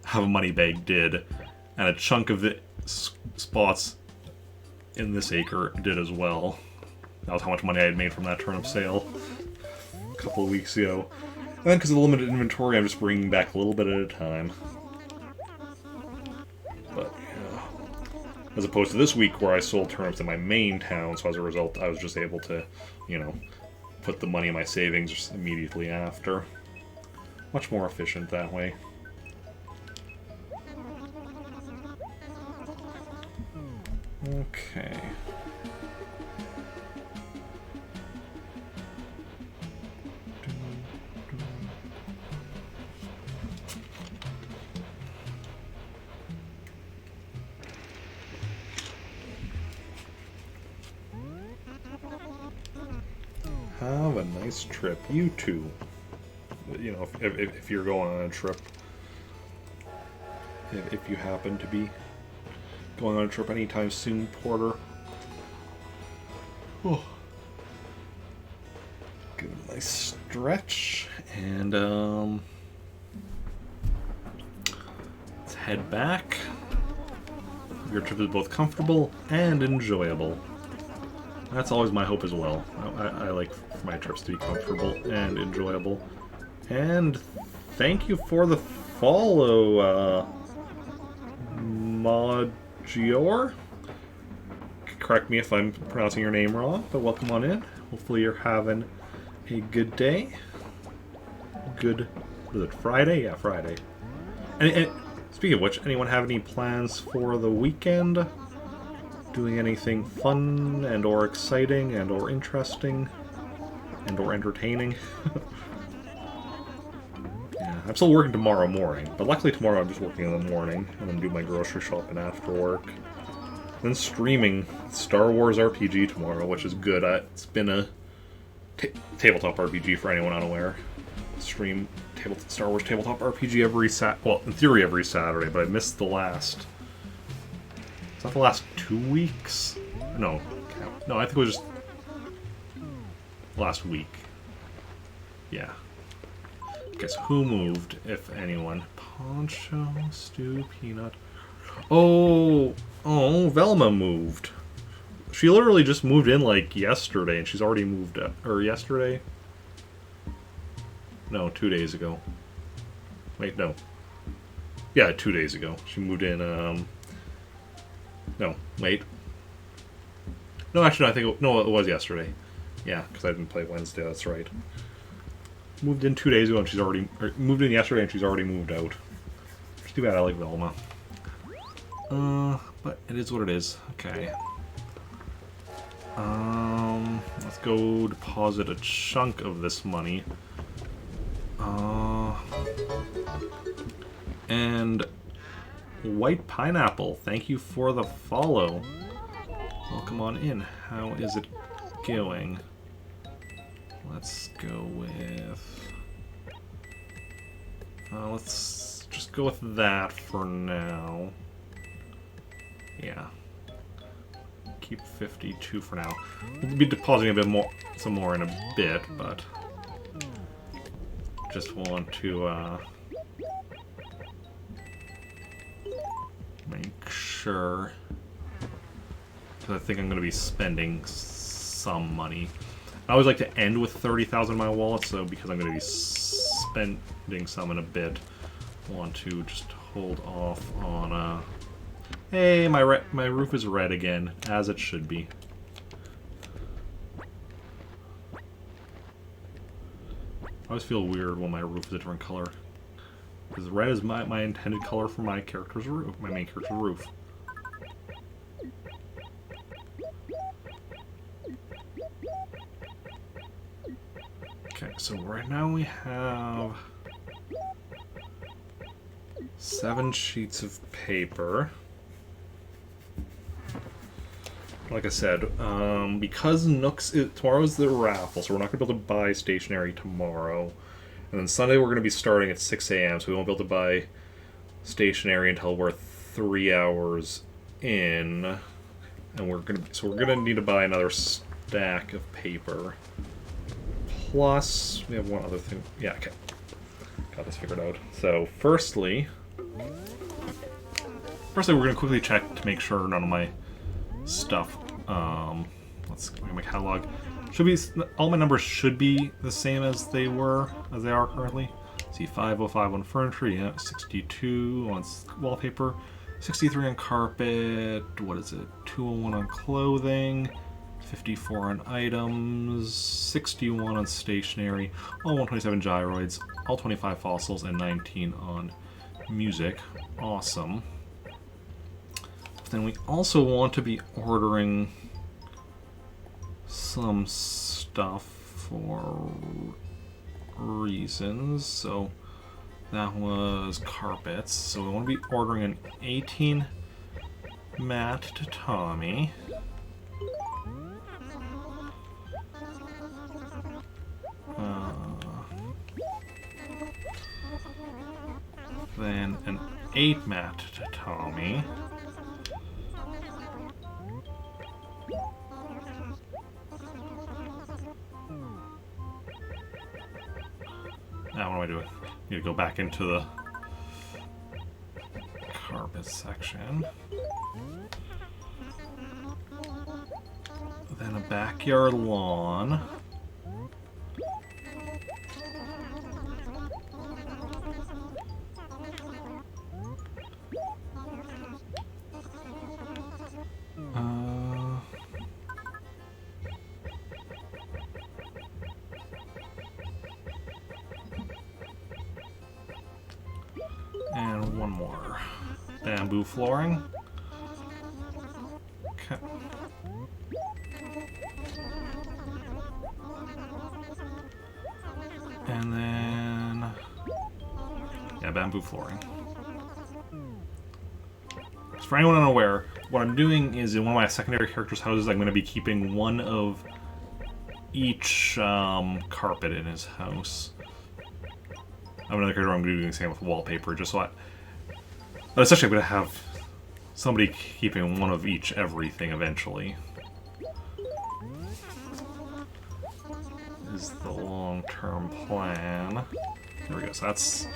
have a money bag did, and a chunk of the spots in this acre did as well. That was how much money I had made from that turnip sale a couple of weeks ago. And then because of the limited inventory, I'm just bringing back a little bit at a time. But yeah, as opposed to this week where I sold turnips in my main town, so as a result, I was just able to, you know, put the money in my savings just immediately after. Much more efficient that way. Okay. Have a nice trip, you too. You know, if you're going on a trip, if you happen to be going on a trip anytime soon, Porter. Oh. Give it a nice stretch, and let's head back. Your trip is both comfortable and enjoyable. That's always my hope as well. I like for my trips to be comfortable and enjoyable. And thank you for the follow, Magior. Correct me if I'm pronouncing your name wrong, but welcome on in. Hopefully you're having a good day. Good, what is it, Friday? Yeah, Friday. And speaking of which, anyone have any plans for the weekend? Doing anything fun and or exciting and or interesting and or entertaining? Yeah, I'm still working tomorrow morning, but luckily tomorrow I'm just working in the morning and then do my grocery shopping after work. Then streaming Star Wars RPG tomorrow, which is good. It's been a tabletop RPG for anyone unaware. Stream Star Wars tabletop RPG every well, in theory every Saturday, but I missed the last. Is that the last 2 weeks? No, I think it was just last week. Yeah. Guess who moved, if anyone? Poncho, Stu, Peanut. Oh, Velma moved. She literally just moved in like yesterday, and she's already moved up. Or yesterday? No, 2 days ago. Wait, no. Yeah, 2 days ago. She moved in, No, wait. No, actually, no, I think it was yesterday. Yeah, because I didn't play Wednesday, that's right. Moved in 2 days ago, and she's already... moved in yesterday, and she's already moved out. It's too bad, I like Velma. But it is what it is. Okay. Let's go deposit a chunk of this money. And... White Pineapple, thank you for the follow. Welcome on in. How is it going? Let's go with... let's just go with that for now. Yeah. Keep 52 for now. We'll be depositing a bit more, some more in a bit, but... Just want to, make sure, because I think I'm going to be spending some money. I always like to end with 30,000 in my wallet, so because I'm going to be spending some in a bit, I want to just hold off on, hey, my roof is red again, as it should be. I always feel weird when my roof is a different color. Because red is my intended color for my character's roof, my main character's roof. Okay, so right now we have 7 sheets of paper. Like I said, because tomorrow's the raffle, so we're not going to be able to buy stationery tomorrow. And then Sunday we're going to be starting at 6 a.m., so we won't be able to buy stationery until we're 3 hours in. and we're gonna need to buy another stack of paper. Plus, we have one other thing. Yeah, okay. Got this figured out. So, firstly, we're gonna quickly check to make sure none of my stuff. Let's look at my catalog. Should be all my numbers should be the same as they are currently. See, 505 on furniture, yeah, 62 on wallpaper, 63 on carpet. What is it? 201 on clothing, 54 on items, 61 on stationery, all 127 gyroids, all 25 fossils, and 19 on music. Awesome. But then we also want to be ordering some stuff for reasons. So that was carpets. So we want to be ordering an 18 mat tatami. Then an 8 mat tatami. Now what am I doing? Need to go back into the carpet section. Then a backyard lawn. And one more. Bamboo flooring. Okay. And then... yeah, bamboo flooring. So for anyone unaware, what I'm doing is in one of my secondary characters' houses, I'm going to be keeping one of each carpet in his house. I have another character I'm going to be doing the same with wallpaper, just so but essentially I'm going to have somebody keeping one of each everything eventually. Is the long-term plan. There we go, so that's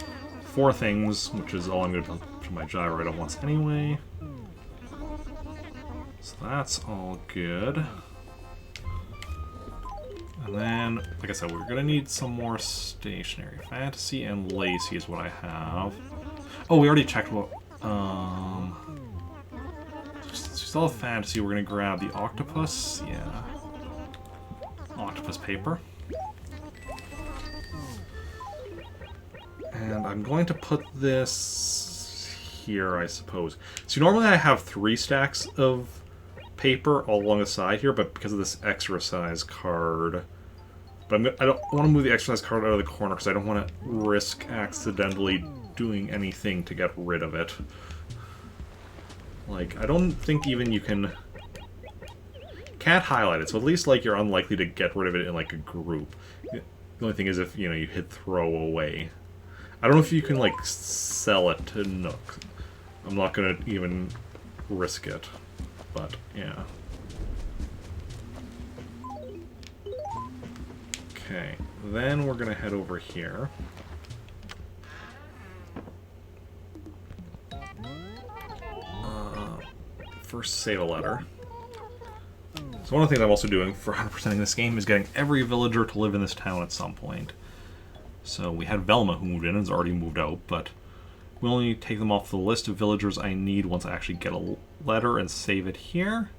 4 things, which is all I'm going to put my gyroid at once anyway. So that's all good. And then, like I said, we're going to need some more stationery. Fantasy and Lacey is what I have. Oh, we already checked what... still have fantasy. We're going to grab the octopus. Yeah. Octopus paper. And I'm going to put this here, I suppose. So normally I have 3 stacks of paper all along the side here, but because of this exercise card... But I don't want to move the exercise card out of the corner because I don't want to risk accidentally doing anything to get rid of it. Like, I don't think even you can't highlight it, so at least, like, you're unlikely to get rid of it in, like, a group. The only thing is if, you know, you hit throw away. I don't know if you can, like, sell it to Nook. I'm not going to even risk it, but, yeah. Okay, then we're going to head over here. First, save a letter. So one of the things I'm also doing for 100%ing this game is getting every villager to live in this town at some point. So we had Velma who moved in and has already moved out, but we'll only take them off the list of villagers I need once I actually get a letter and save it here.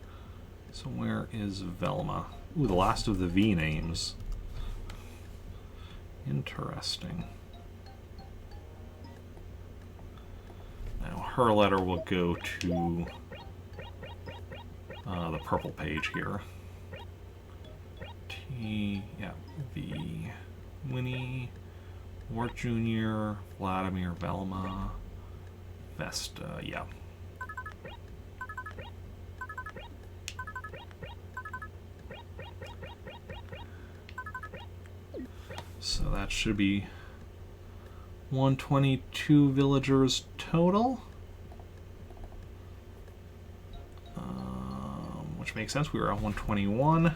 So where is Velma? Ooh, the last of the V names. Interesting. Now her letter will go to the purple page here. V. Winnie, Wart Jr., Vladimir, Velma, Vesta, yeah. So that should be 122 villagers total. which makes sense. We were at 121.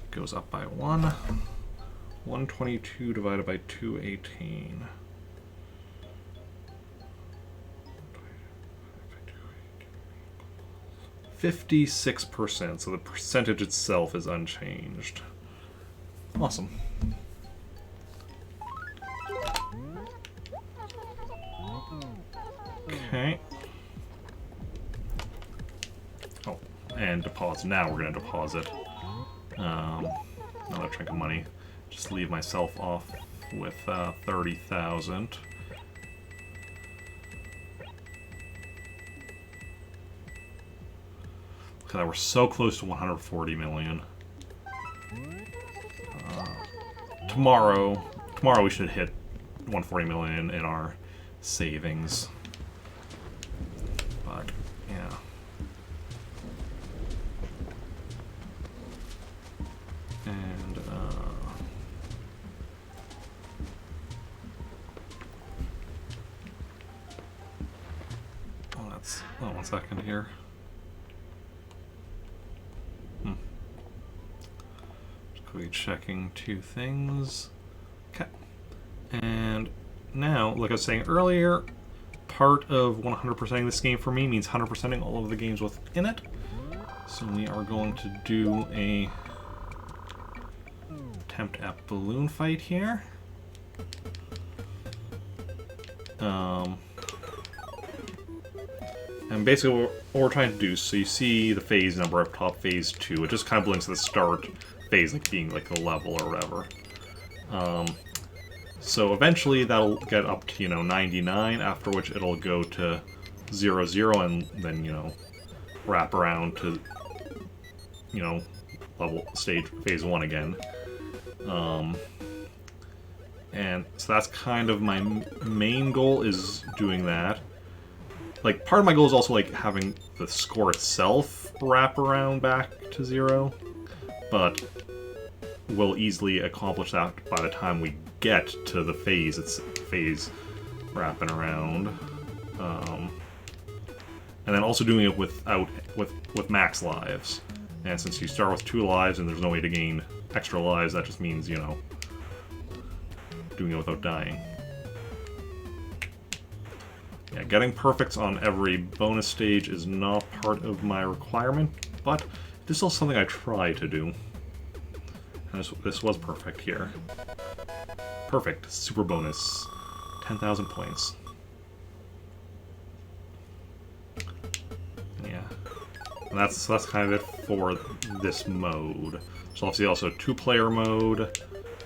Goes up by 1. 122 divided by 218. 56%, so the percentage itself is unchanged. Awesome. Okay. Oh, and deposit. Now we're going to deposit another chunk of money. Just leave myself off with 30,000. Because we're so close to 140 million. Tomorrow we should hit 140 million in our savings. But yeah. And oh, 1 second here. Quickly checking 2 things. Okay. And now, like I was saying earlier, part of 100%ing this game for me means 100%ing all of the games within it. So we are going to do a attempt at balloon fight here. And basically what we're trying to do, so you see the phase number up top, phase 2. It just kind of blinks to the start phase, like being like a level or whatever. So eventually that'll get up to, 99, after which it'll go to 0, 0, and then, wrap around to, level stage phase 1 again. And so that's kind of my main goal, is doing that. Like, part of my goal is also, like, having the score itself wrap around back to 0, but we'll easily accomplish that by the time we get to the phase. It's phase wrapping around. And then also doing it with max lives. And since you start with 2 lives and there's no way to gain extra lives, that just means, doing it without dying. Yeah, getting perfects on every bonus stage is not part of my requirement, but this is still something I try to do. And this was perfect here. Perfect. Super bonus. 10,000 points. Yeah. And that's kind of it for this mode. So obviously also a 2-player mode.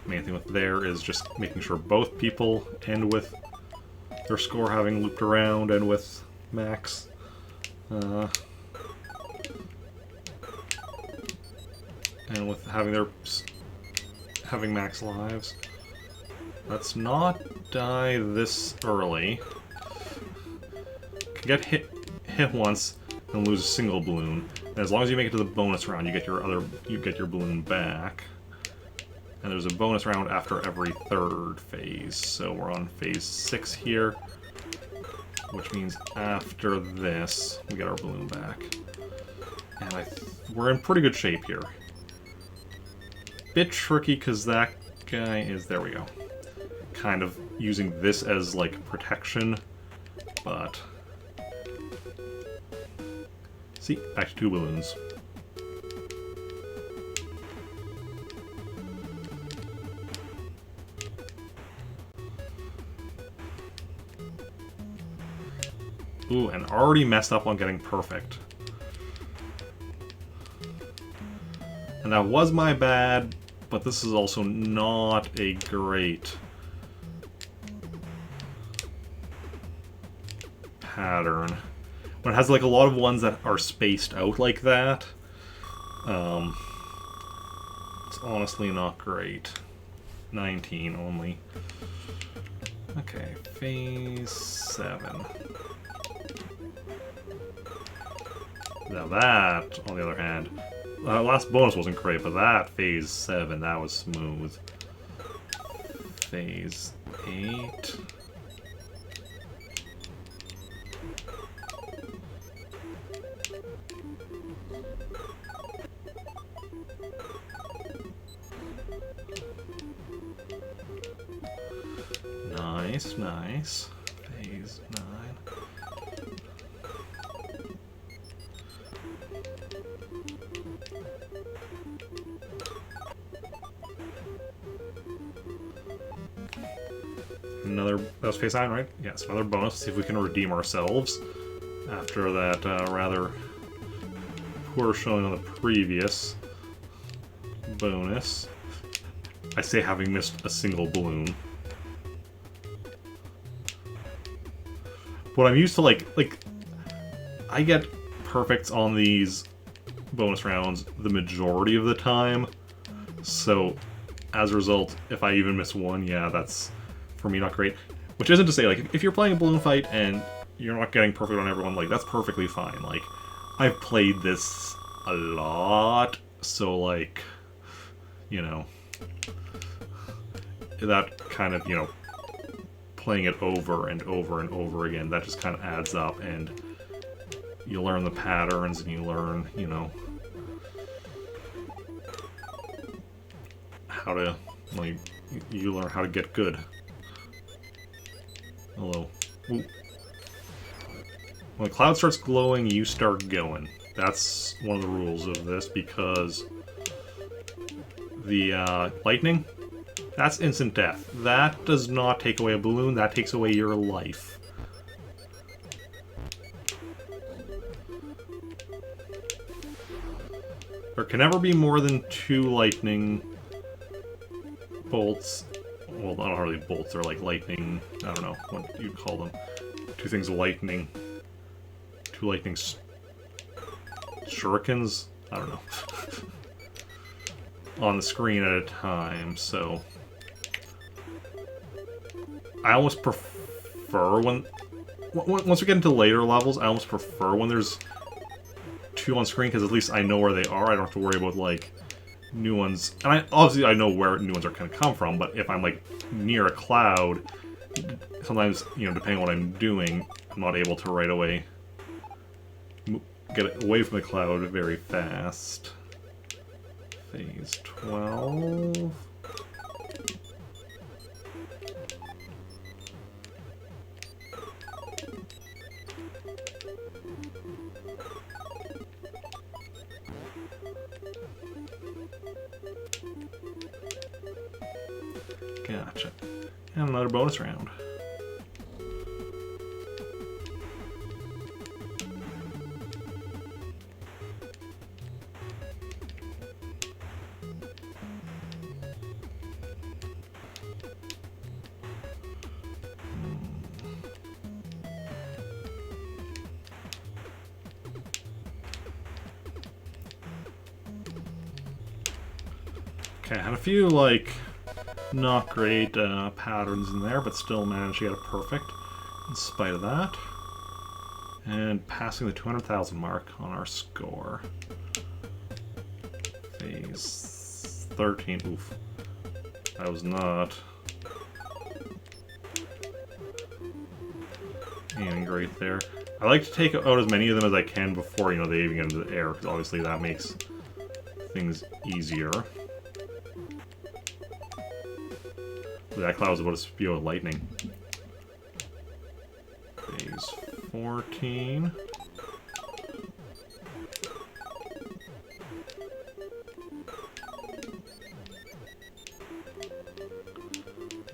Main thing with there is just making sure both people end with their score having looped around and with max. And with having max lives. Let's not die this early. Can get hit once and lose a single balloon. And as long as you make it to the bonus round, you get your balloon back. And there's a bonus round after every 3rd phase. So we're on phase 6 here, which means after this, we get our balloon back. And we're in pretty good shape here. Bit tricky because that guy is, there we go, kind of using this as like protection, but see, back to 2 balloons. Ooh, and already messed up on getting perfect. And that was my bad, but this is also not a great pattern. When it has like a lot of ones that are spaced out like that, it's honestly not great. 19 only. Okay, phase 7. Now that, on the other hand, last bonus wasn't great, but that phase 7, that was smooth. Phase 8. Nice, nice. Phase 9. Another, that was phase 9, right? Yes, another bonus. See if we can redeem ourselves after that rather poor showing on the previous bonus. I say having missed a single balloon. But I'm used to like I get perfects on these bonus rounds the majority of the time. So as a result, if I even miss one, yeah, that's for me not great. Which isn't to say, like, if you're playing a balloon fight and you're not getting perfect on everyone, like, that's perfectly fine. Like, I've played this a lot, so, like, you know, that kind of, you know, playing it over and over and over again, that just kind of adds up, and you learn the patterns, and you learn, you know, how to, like, you learn how to get good. Hello. Ooh. When the cloud starts glowing, you start going. That's one of the rules of this, because the lightning, that's instant death. That does not take away a balloon, that takes away your life. There can never be more than 2 lightning bolts. Well, not hardly bolts, they're like lightning, I don't know what you'd call them. 2 things of lightning. 2 lightning shurikens? I don't know. On the screen at a time, so I almost prefer when once we get into later levels, I almost prefer when there's 2 on screen, because at least I know where they are. I don't have to worry about, like, new ones. And obviously I know where new ones are going to come from, but if I'm, like, near a cloud, sometimes, you know, depending on what I'm doing, I'm not able to right away get away from the cloud very fast. Phase 12. Gotcha. And another bonus round. Okay, I had a few, like, not great patterns in there, but still managed to get a perfect in spite of that. And passing the 200,000 mark on our score. Phase 13. Oof. That was not aiming great there. I like to take out as many of them as I can before, you know, they even get into the air, because obviously that makes things easier. That cloud was about to spew out lightning. Phase 14.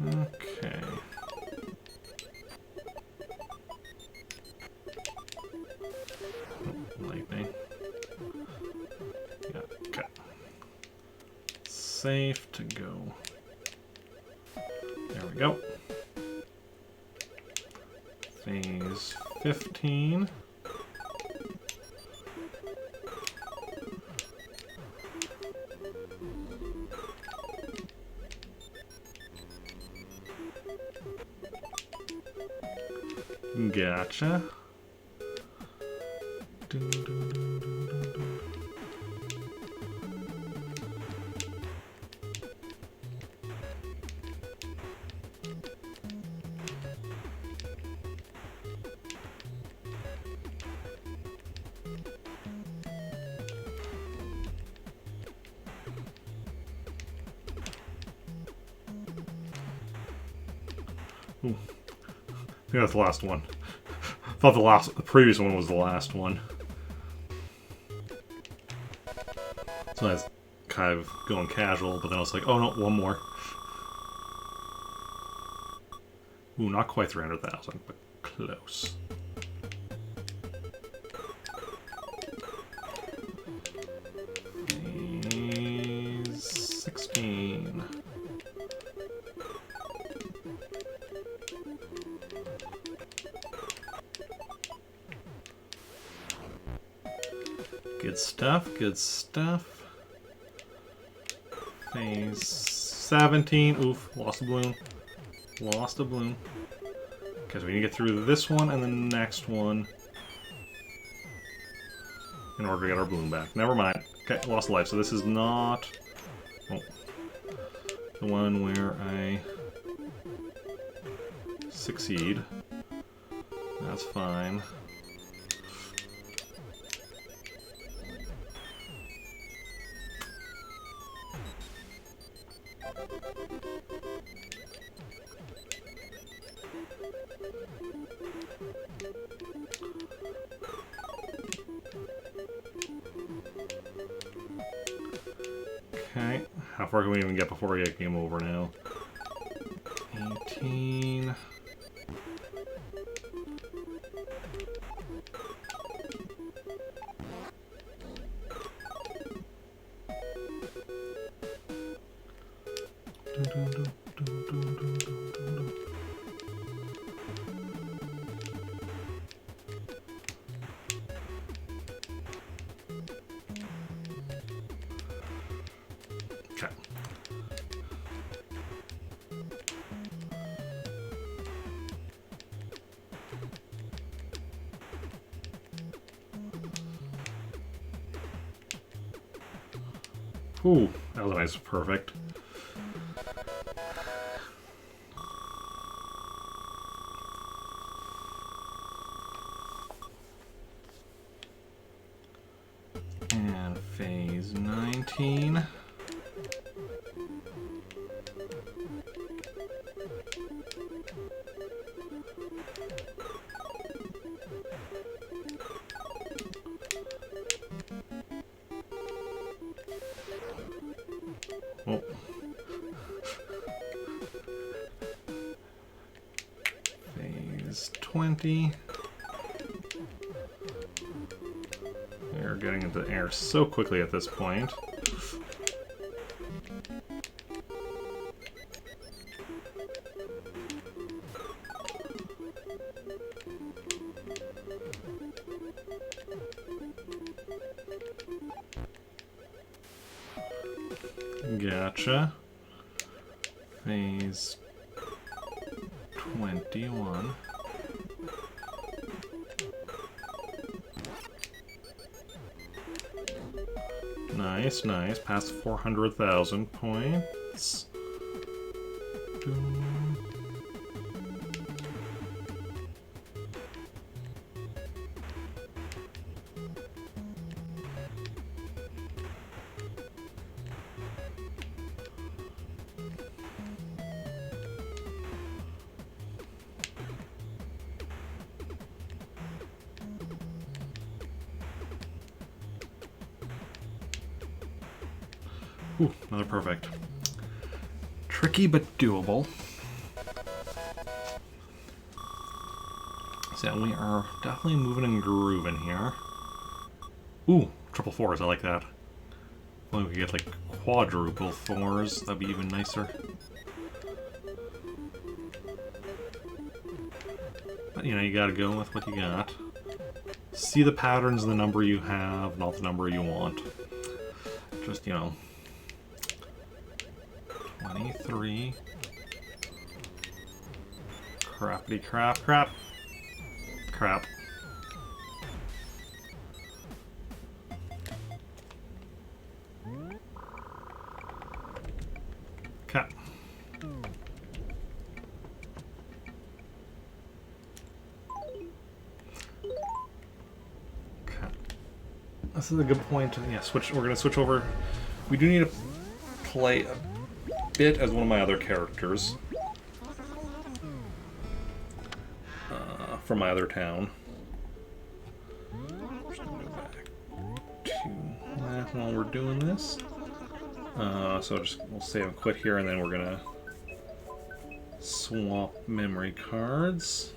Okay. Oh, lightning. Yeah, okay. Safe to go. There we go. Phase 15. Gotcha. Dun, dun, dun, dun, dun, dun. Ooh, I think that's the last one. I thought the previous one was the last one. So I was kind of going casual, but then I was like, oh no, one more. Ooh, not quite 300,000, but close. Phase 16. Good stuff, good stuff. Phase 17. Oof, lost a balloon. Lost a balloon. Because we need to get through this one and the next one in order to get our balloon back. Never mind. Okay, lost life. So this is not the one where I succeed. That's fine. Okay, how far can we even get before we get game over now? 18. Okay. Ooh, that was nice. Perfect. And phase 19. Oh. Phase 20. We're getting into the air so quickly at this point. Gotcha. Phase 21. Nice, nice. Past 400,000 points. Ooh, another perfect. Tricky but doable. So we are definitely moving and grooving here. Ooh, triple fours, I like that. Well, we could get like quadruple fours, that'd be even nicer. But you know, you gotta go with what you got. See the patterns in the number you have, not the number you want. Just, you know, 23. Crappity crap, crap. Crap. Cat. Cat. This is a good point. Yeah, switch. We're gonna switch over. We do need to play a bit as one of my other characters. from my other town. Just gonna go back to that while we're doing this. So we'll save and quit here, and then we're gonna swap memory cards.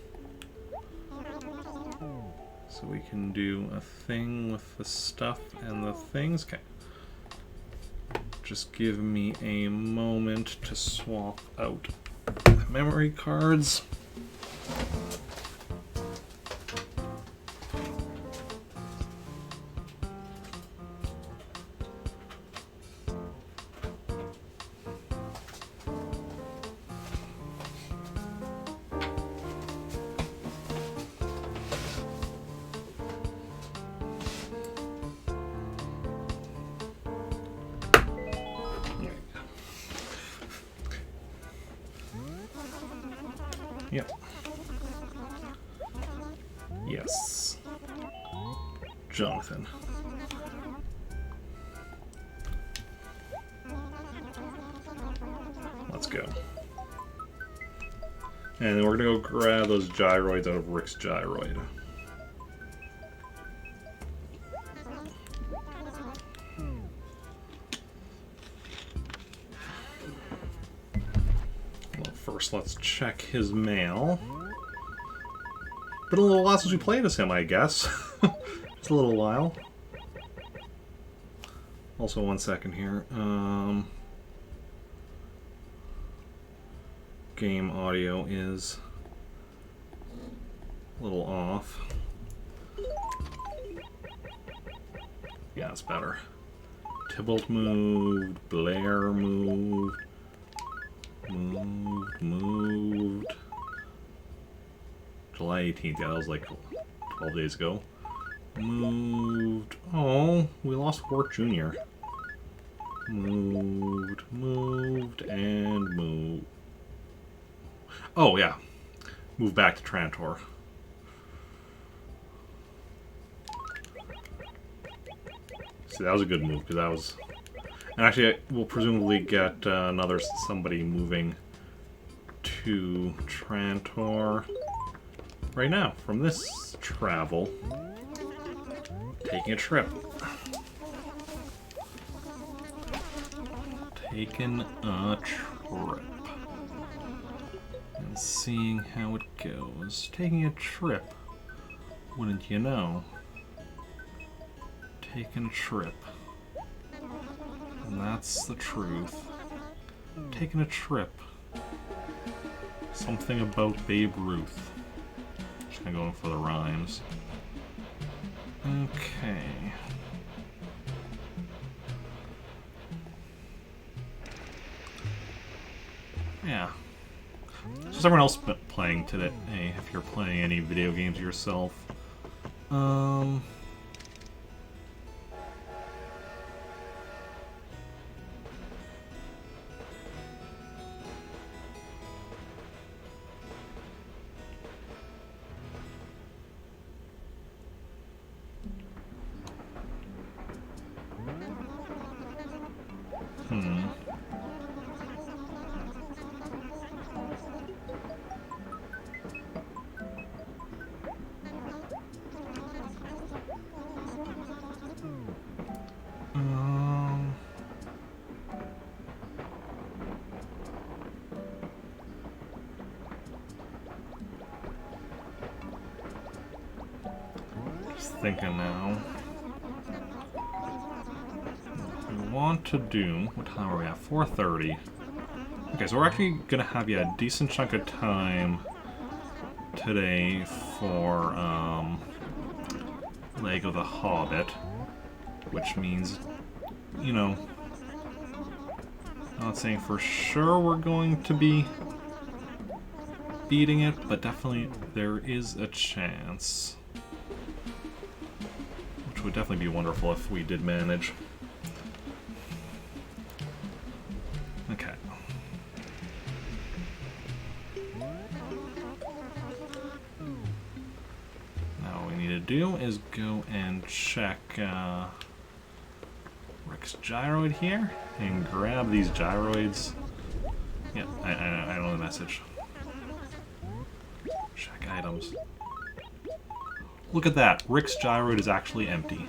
So we can do a thing with the stuff and the things. Okay. Just give me a moment to swap out the memory cards. Yep. Yes. Jonathan. Let's go. And then we're gonna go grab those gyroids out of Rick's gyroid. First, let's check his mail. Been a little while since we played as him, I guess. Just a little while. Also, 1 second here. Game audio is a little off. Yeah, it's better. Tybalt moved. Blair moved. Moved. July 18th, yeah, that was like 12 days ago. Moved. Oh, we lost Wart Jr. Moved, and moved. Oh, yeah. Moved back to Trantor. See, that was a good move, because that was... And actually, we'll presumably get another somebody moving to Trantor right now from this travel. Taking a trip. Taking a trip. And seeing how it goes. Taking a trip. Wouldn't you know? Taking a trip. And that's the truth. Taking a trip. Something about Babe Ruth. Just gonna go for the rhymes. Okay. Yeah. So is everyone else playing today? Hey, if you're playing any video games yourself. Thinking now. What we want to do. What time are we at? 4:30. Okay, so we're actually gonna have a decent chunk of time today for Lego the Hobbit, which means, you know, I'm not saying for sure we're going to be beating it, but definitely there is a chance. Which would definitely be wonderful if we did manage. Okay. Now what we need to do is go and check Rick's gyroid here and grab these gyroids. Yeah, I know the message. Check items. Look at that. Rick's gyroid is actually empty.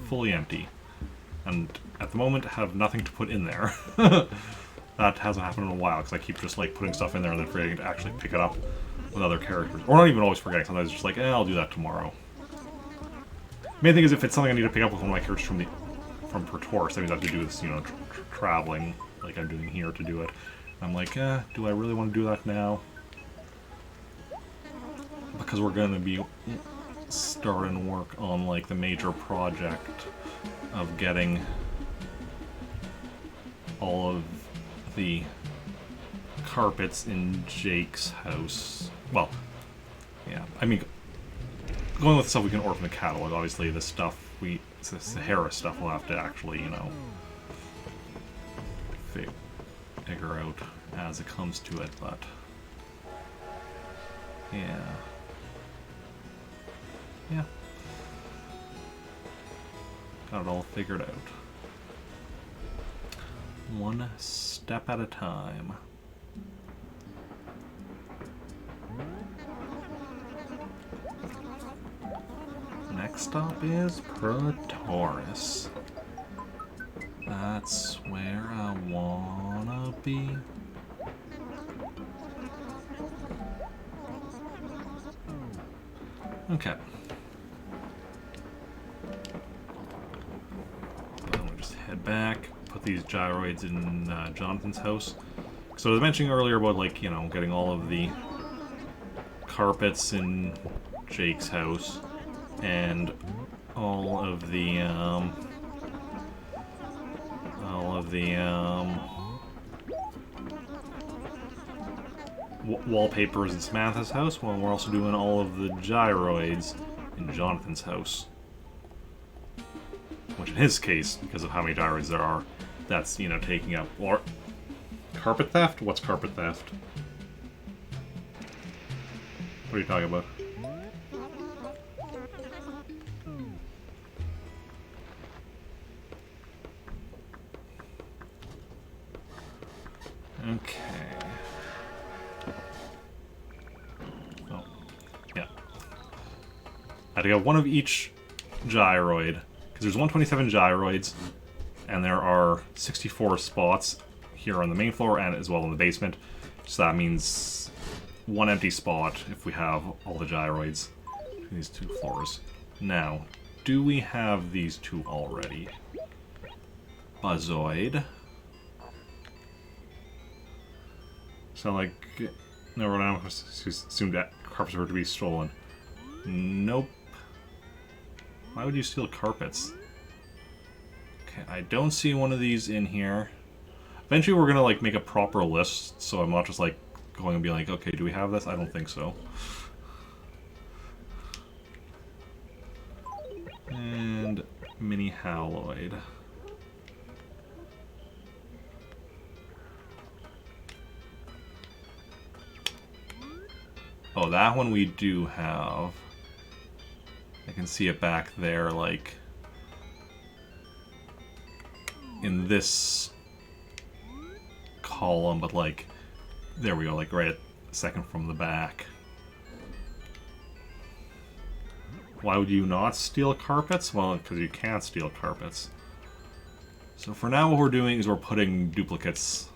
Fully empty. And at the moment, have nothing to put in there. That hasn't happened in a while, because I keep just like putting stuff in there and then forgetting to actually pick it up with other characters. Or not even always forgetting, sometimes it's just like, I'll do that tomorrow. Main thing is if it's something I need to pick up with one of my characters from Praetorius, that means I have to do this, you know, traveling, like I'm doing here to do it. I'm like, do I really want to do that now? Because we're going to be starting work on, like, the major project of getting all of the carpets in Jake's house. Well, yeah, I mean, going with stuff we can order from the catalog, obviously the stuff the Sahara stuff we'll have to actually, you know, figure out as it comes to it, but yeah. Yeah. Got it all figured out. One step at a time. Next stop is Praetorius. That's where I wanna be. Okay. I'm gonna just head back, put these gyroids in Jonathan's house. So I was mentioning earlier about, like, you know, getting all of the carpets in Jake's house and all of the wallpapers in Samantha's house, while we're also doing all of the gyroids in Jonathan's house. Which in his case, because of how many gyroids there are, that's, you know, taking up... Or, carpet theft? What's carpet theft? What are you talking about? Okay. Oh, yeah. I had to get one of each gyroid, because there's 127 gyroids, and there are 64 spots here on the main floor and as well in the basement. So that means one empty spot if we have all the gyroids in these two floors. Now, do we have these two already? Buzzoid. So, like, no, we're not assumed that carpets were to be stolen. Nope. Why would you steal carpets? Okay, I don't see one of these in here. Eventually we're gonna, like, make a proper list, so I'm not just, like, going and be like, okay, do we have this? I don't think so. And mini haloid. Oh, that one we do have. I can see it back there, like, in this column, but, like, there we go, like, right a second from the back. Why would you not steal carpets? Well, because you can't steal carpets. So for now, what we're doing is we're putting duplicates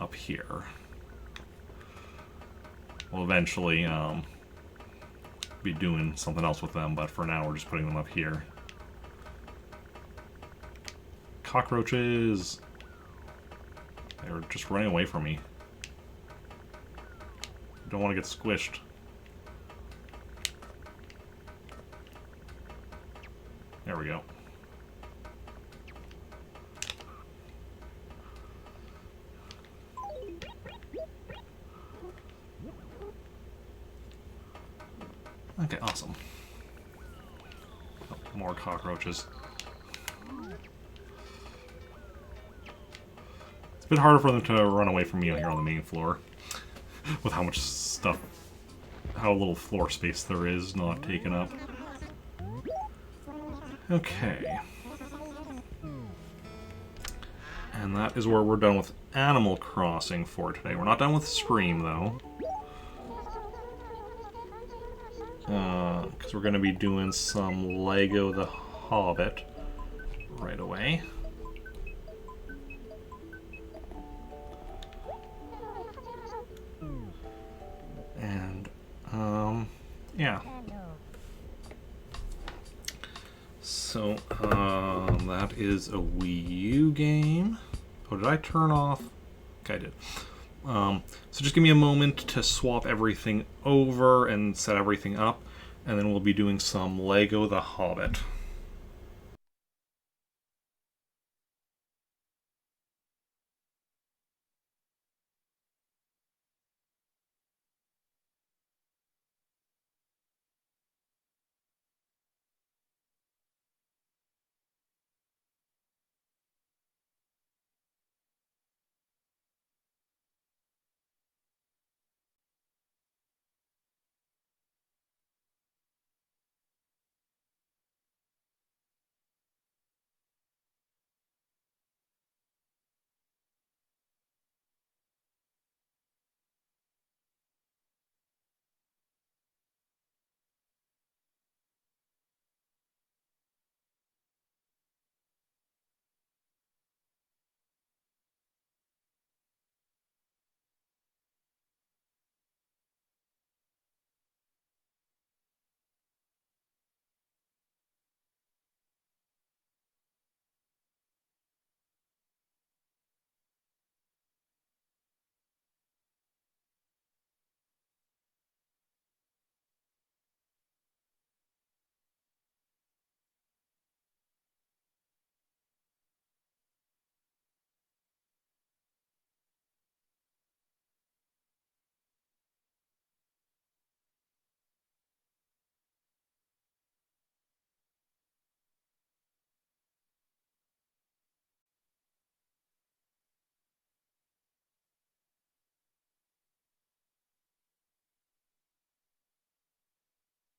up here. We'll eventually be doing something else with them, but for now we're just putting them up here. Cockroaches! They're just running away from me. I don't want to get squished. There we go. Okay, awesome. Oh, more cockroaches. It's a bit harder for them to run away from me here on the main floor. With how much stuff, how little floor space there is not taken up. Okay. And that is where we're done with Animal Crossing for today. We're not done with Scream, though. because we're going to be doing some Lego The Hobbit right away. And, yeah. So, that is a Wii U game. Oh, did I turn off? Okay, I did. So just give me a moment to swap everything over and set everything up, and then we'll be doing some Lego The Hobbit.